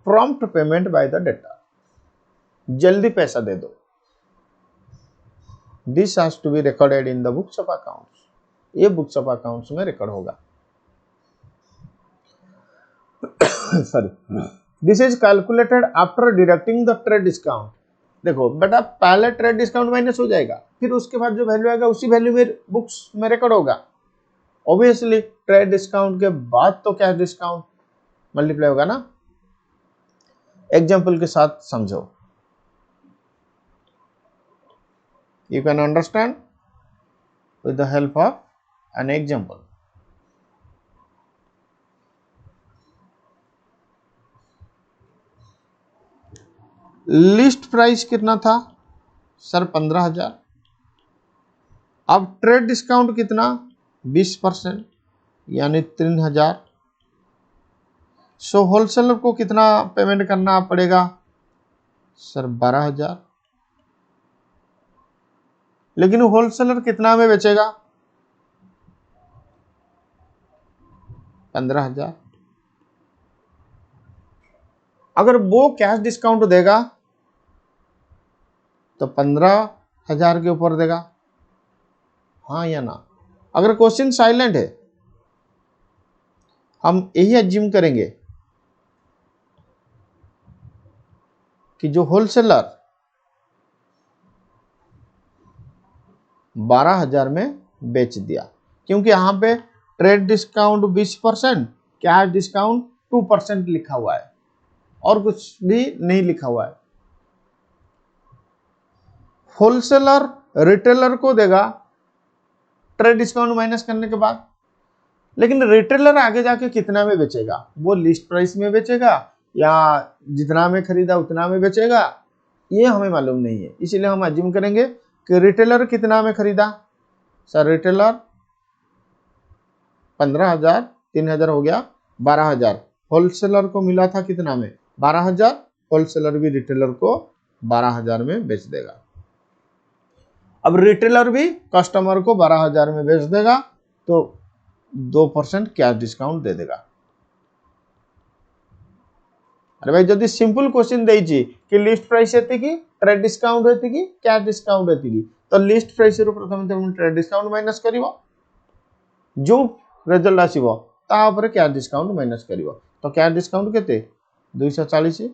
prompt payment by the debtor जल्दी पैसा दे दो this has to be recorded in the books of accounts ये बुक्स ऑफ अकाउंट्स में रिकॉर्ड होगा sorry this is calculated after deducting the trade discount देखो बेटा पहले ट्रेड डिस्काउंट माइनस हो जाएगा फिर उसके बाद जो वैल्यू आएगा उसी वैल्यू में बुक्स में रिकॉर्ड होगा ऑब्वियसली ट्रेड डिस्काउंट के बाद तो कैश डिस्काउंट मल्टीप्लाई होगा ना एग्जांपल के साथ समझो you can understand with the help of an example list price कितना था सर 15,000 अब ट्रेड डिस्काउंट कितना 20% यानी 3,000 सो होलसेलर को कितना पेमेंट करना पड़ेगा सर 12,000 लेकिन होलसेलर कितना में बेचेगा 15,000 अगर वो कैश डिस्काउंट देगा तो 15,000 के ऊपर देगा हाँ या ना अगर क्वेश्चन साइलेंट है हम यही एज्यूम करेंगे कि जो होलसेलर 12,000 में बेच दिया क्योंकि यहां पे ट्रेड डिस्काउंट 20% कैश डिस्काउंट 2% लिखा हुआ है और कुछ भी नहीं लिखा हुआ है। होलसेलर रिटेलर को देगा ट्रेड डिस्काउंट माइनस करने के बाद, लेकिन रिटेलर आगे जाके कितना में बेचेगा, वो लिस्ट प्राइस में बेचेगा या जितना में खरीदा उतना में बेचेगा, ये हमें मालूम नहीं है। इसीलिए हम अज्यूम करेंगे कि रिटेलर कितना में खरीदा। सर रिटेलर 15,000, 3,000 हो गया 12,000, होलसेलर को मिला था कितना में 12,000, होलसेलर भी रिटेलर को 12,000 में बेच देगा। अब रिटेलर भी कस्टमर को 12,000 में बेच देगा तो 2% कैश डिस्काउंट दे देगा। अरे भाई जदि सिंपल क्वेश्चन देइछि कि लिस्ट प्राइस एति की ट्रेड डिस्काउंट एति की कैश डिस्काउंट एति की, तो लिस्ट प्राइस रो प्रथम तुम ट्रेड डिस्काउंट माइनस करिवो, जो रिजल्ट आसीबो ता ऊपर कैश डिस्काउंट माइनस करिवो। तो कैश डिस्काउंट केते 240,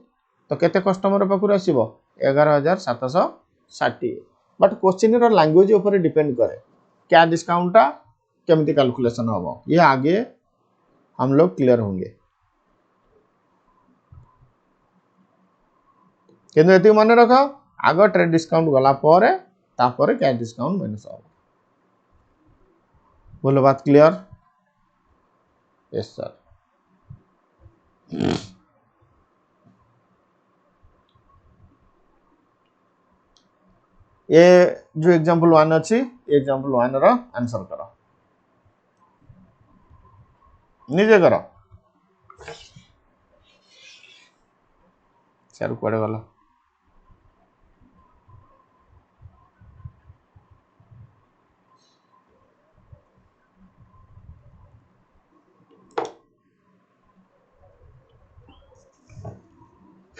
तो केते कस्टमर पाखुर आसीबो 11,760। बट क्वेश्चन रो लैंग्वेज ऊपर डिपेंड करे कैश डिस्काउंट टा केमिति कैलकुलेशन होबो, ये आगे हम लोग क्लियर होंगे। किंतु एति मन रख आग ट्रेड डिस्काउंट गला पर तापर कैश डिस्काउंट माइनस हो। बोलो बात क्लियर? Yes sir. ये जो एग्जांपल 1 अच्छी एग्जांपल 1 रो आंसर करो, निजे करो। सर कुआडे गला?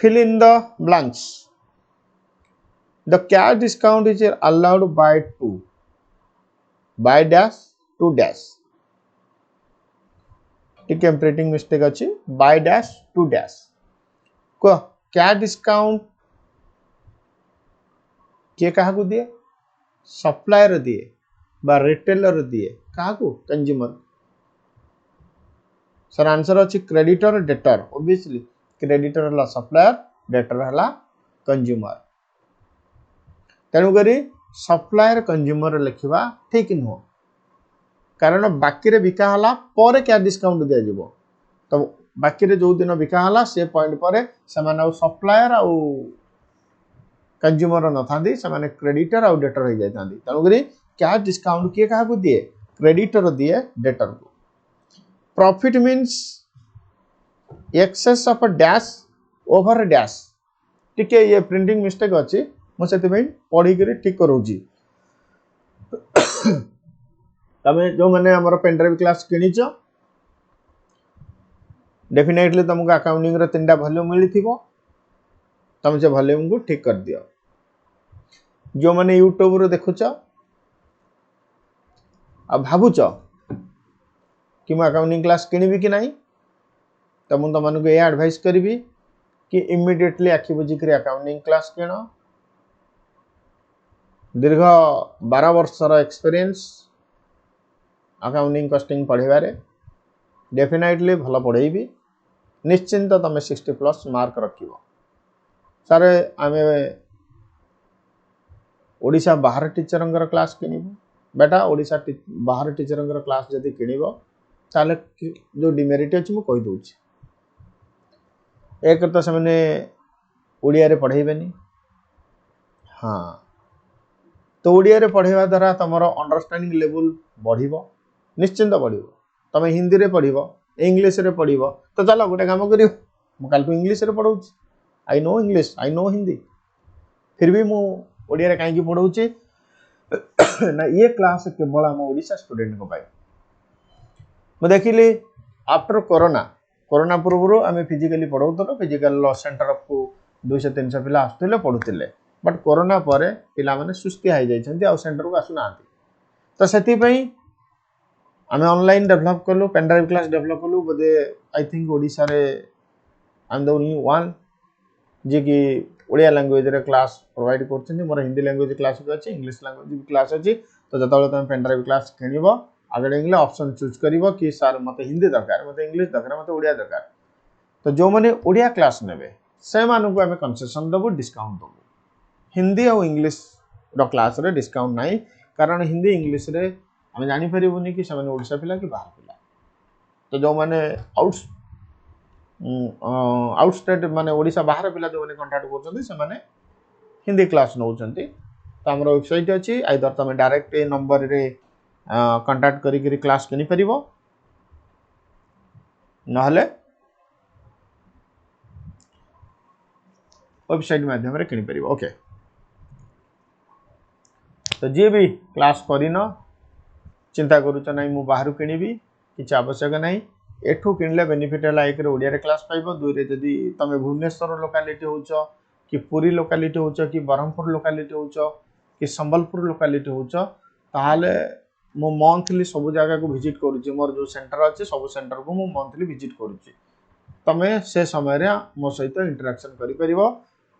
Fill in the blanks. The cash discount is allowed by dash to dash. ठीक है, प्रिंटिंग मिस्टेक अच्छी बाय डैश टू डैश को कैश डिस्काउंट किए कहा को दिए, सप्लायर दिए बा रिटेलर दिए कहा को, कंज्यूमर। सर आंसर अच्छी क्रेडिटर डेटर, ओबियसली क्रेडिटर हला सप्लायर, डेटर हला कंज्यूमर। तेणुकरी सप्लायर कंज्यूमर लिखा ठीक नुह, कारण बाकी रे बिका हला पर क्या डिस्काउंट दिया जिवो। तो बाकी रे जो दिन बिका हला से पॉइंट पर से माने सप्लायर आउ कंज्यूमर न थांदी, से माने क्रेडिटर आउ डेटर हो जातांदी। तेणुकरी क्या डिस्काउंट किए कहा को दिए, क्रेडिटर दिए डेटर को। Profit means excess of dash over dash. ठीक है, ये प्रिंटिंग मिस्टेक अच्छी मुझे पढ़ी कर ठीक करूची। तमें जो मैंने आमर पेनड्राइव क्लास किनिच डेफिनेटली तुमको अकाउंटिंग रो 3टा वॉल्यूम मिली थिबो, तुम से वॉल्यूम को ठीक कर दियो। जो मैंने यूट्यूब रो देखुच आ भाबुच कि मैं अकाउंटिंग क्लास किनिबी कि नहीं, तो मुझे तुमको ये एडवाइस करी कि इमिडिएटली आखि बुझिक अकाउंटिंग क्लास किण। दीर्घ 12 वर्षर एक्सपीरियंस अकाउंटिंग कस्टिंग पढ़ारे, डेफिनेटली भल पढ़ेबी, निश्चिंत तुम 60+ मार्क रख। सर आम ओडिशा बाहर टीचर क्लास किनिबु, बेटा ओडिशा बाहर टीचर क्लास जदि किनिबो ताले जो डिमेरिट अच्छी मुझे कहीदे। एक तो से मैंने ओडिया रे पढ़ेबेनी, हाँ तो ओडिया रे पढ़ेवा द्वारा तुम अंडरस्टैंडिंग लेवल बढ़िबो, निश्चिंत बढ़िबो। तुम हिंदी रे पढ़िबो, इंग्लिश रे पढ़िबो, तो चलो गोटे काम करियो मु काल को इंग्लिश रे पढ़ाउछि, I know English I know Hindi, फिर भी मु ओडिया रे काहे की पढ़ाउछि ना, ये क्लास केवल हम ओडिशा स्टूडेंट को पाई। मु देखिली आफ्टर कोरोना पूर्व आम फिजिकली पढ़ाऊल, फिजिकल सेंटर को 200-300 पिला आसुले पढ़ुले, बट कोरोना पर पिला माने सुस्ती हो जाइछन्ती आ सेंटर को आसु नांती। तो सेति पई आम ऑनलाइन डेवलप कलु, पेनड्राइव क्लास डेवलप कलु। बोधे आई थिंक ओडिशा रे I am the only one जे कि ओडिया लैंग्वेज रे क्लास प्रोवाइड करछन्ती। मोर हिंदी लैंग्वेज क्लास भी अछि, इंग्लिश लैंग्वेज भी क्लास अछि। तो जतबेले तुम पेनड्राइव क्लास किनिबो आगे इंग्लिश ऑप्शन चूज करिवो कि सर मते हिंदी दरकार मते इंग्लिश दरकार मते ओडिया दरकार तो जो माने ओडिया क्लास नेबे से मानकु आमे कंसेशन दबो डिस्काउंट दबो हिंदी और इंग्लिश रो क्लास रे डिस्काउंट नाही कारण हिंदी इंग्लिश रे आमे जानि परिबोनी कि से माने ओडिसा पिला कि बाहर पिला तो जो माने आउट स्टेट माने ओडिसा बाहर पिला जो माने कांटेक्ट करछन्ती से माने हिंदी क्लास नौचन्ती तो हमर वेबसाइट अछि आइदर तमे डायरेक्ट ए नंबर रे कांटेक्ट करी क्लास किनि परिबो नहले वेबसाइट माध्यम रे किनि परिबो ओके तो जे भी क्लास करिन चिंता करूछ नाही मु बाहरु किनिबी किछ आवश्यक नाही एठू किनले बेनिफिट है एक ओडिया रे क्लास पाइबो दुई रे जदी तमे भुवनेश्वर लोकालिटी होउछ कि पुरी लोकालिटी होउछ कि बरहमपुर लोकालिटी होउछ कि संबलपुर लोकालिटी होउछ ताहाले मु मंथली सब जगह को विजिट करूची मोर जो सेंटर अछि सब सेंटर को मु मंथली विजिट करूची तमे से समय रे मो सहित इंटरेक्शन करि परिबो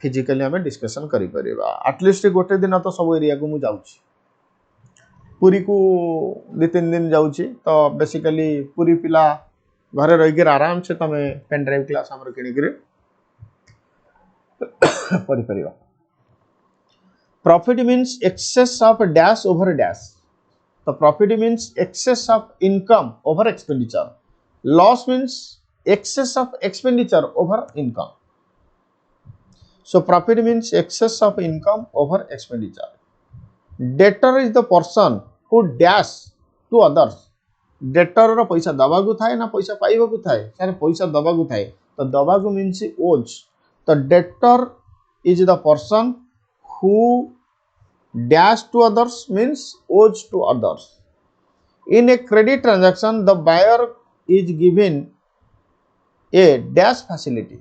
फिजिकली हमें डिस्कशन करि परिबा एटलीस्ट गोटे दिन तो सब एरिया को मु जाउची पुरी को 2-3 दिन जाउची तो बेसिकली पुरी पिला घरे रही के आराम से तमे पेन ड्राइव क्लास हमर किनि करे पढ़ी परिबा profit means excess of dash over dash तो profit means excess of income over expenditure loss means excess of expenditure over income so profit means excess of income over expenditure debtor is the person who dash to others debtor रो पैसा दबा को थाए ना पैसा पाइबा को थाए sir पैसा दबा को थाए तो दबा को मींस owes तो debtor is the person who dash to others means owes to others in a credit transaction the buyer is given a dash facility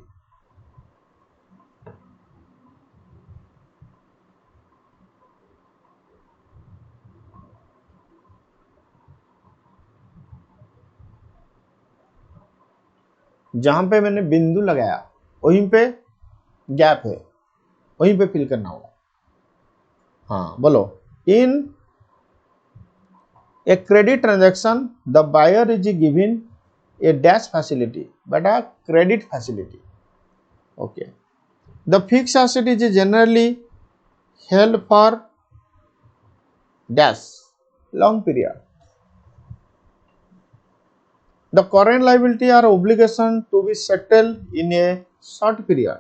जहां पे मैंने बिंदु लगाया वहीं पे गैप है वहीं पे फिल करना होगा हाँ बोलो in a credit transaction the buyer is given a dash facility but a credit facility okay the fixed asset is generally held for dash long period the current liability or obligation to be settled in a short period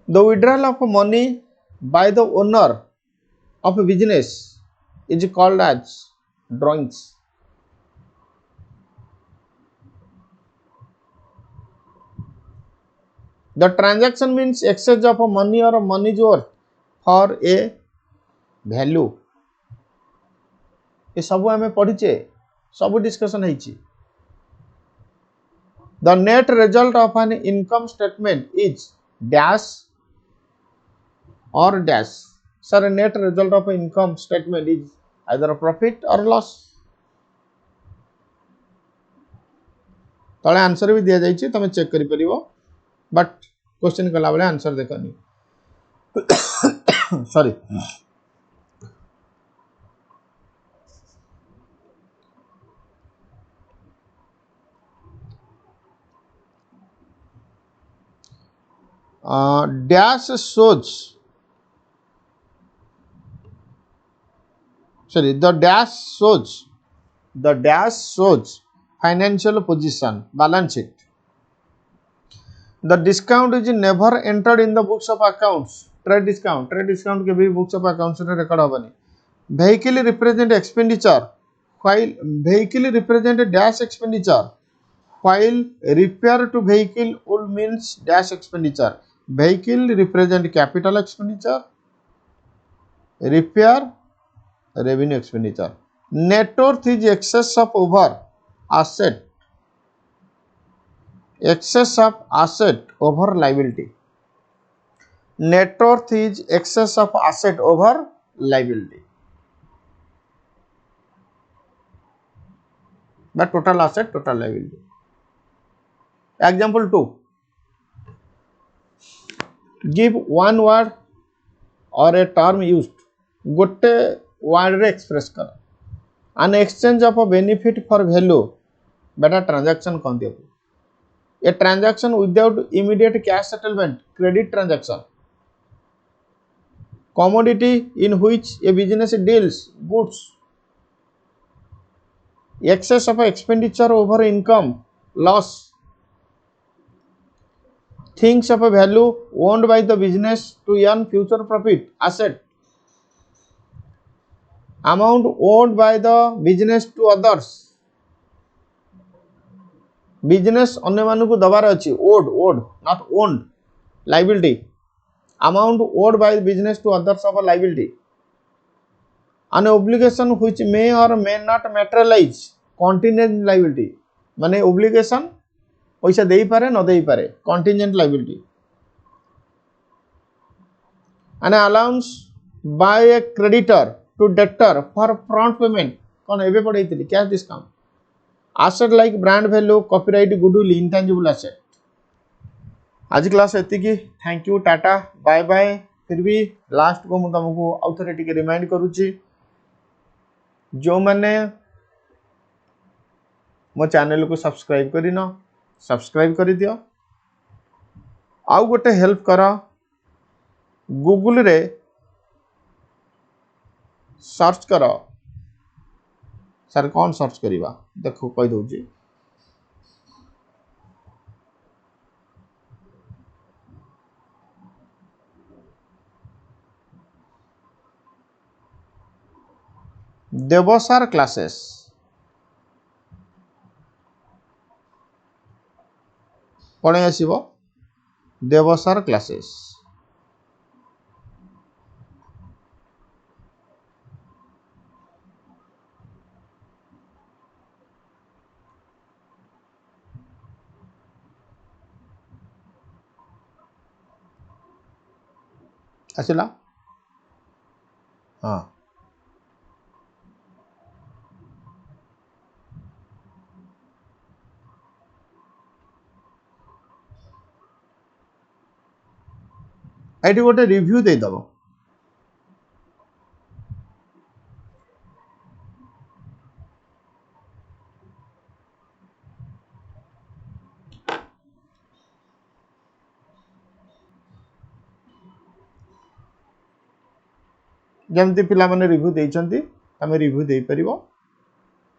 the withdrawal of money by the owner of a business is called as drawings the transaction means exchange of a money or a money's worth for a value ये सब हमें पढ़ीचे सब discussion है the net result of an income statement is dash or dash sir net result of an income statement is either a profit or loss तले answer भी दिया जाइए तुम चेक करि परिबो बट क्वेश्चन कला बेले आंसर देखनी sorry dash shows sorry the dash shows financial position balance sheet the discount is never entered in the books of accounts trade discount के भी books of accounts रे record होबनी vehicle represent expenditure while vehicle represent dash expenditure while repair to vehicle would means dash expenditure vehicle represent capital expenditure repair revenue expenditure net worth is excess of over asset over liability net worth is excess of asset over liability but total asset total liability example 2 give one word और a term used गोटे word रे express कर an exchange of benefit for value बेटा transaction कहते हैं a transaction without immediate cash settlement credit transaction commodity in which a business deals goods excess of expenditure over income loss things of a value owned by the business to earn future profit asset amount owed by the business to others business अन्य मानक दबार अच्छी owed not owned liability amount owed by the business to others of a liability an obligation which may or may not materialize contingent liability माने obligation पैसा दे पारे न दे पारे contingent liability an allowance by a creditor to debtor for front payment कौन एबे पढ़ेइतली cash discount asset like brand value copyright goodwill intangible asset आज class एतिकी thank you tata bye bye फिर भी लास्ट को मु तुमको आउ थे टिके रिमाइंड करूची जो मैंने मो चैनल को सब्सक्राइब करिन सब्सक्राइब कर दियो आउ गोटे हेल्प कर गूगल रे सर्च कर सर कौन सर्च करिवा देखो कहि दउची देवसार क्लासेस पढ़े आसीबो देवसार क्लासेस आसिला हाँ एटी गोटे रिव्यू दे दबो जमती पिला माने रिव्यू देइचंती तमे रिव्यू दे परिबो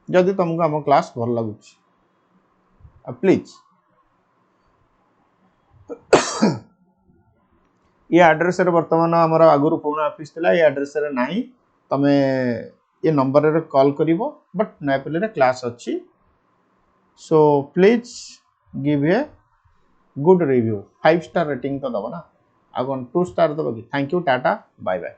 जदि तुमको हम क्लास भल लागुची प्लीज ये एड्रेस रे वर्तमान हमर आगुरु पुराना ऑफिस थिला ये एड्रेस रे नाही तमे ये नंबर रे कॉल करिवो बट नैपल रे क्लास अच्छी so please give a good review 5 star rating तो दबो ना आगन 2 स्टार दबो कि thank you tata bye bye.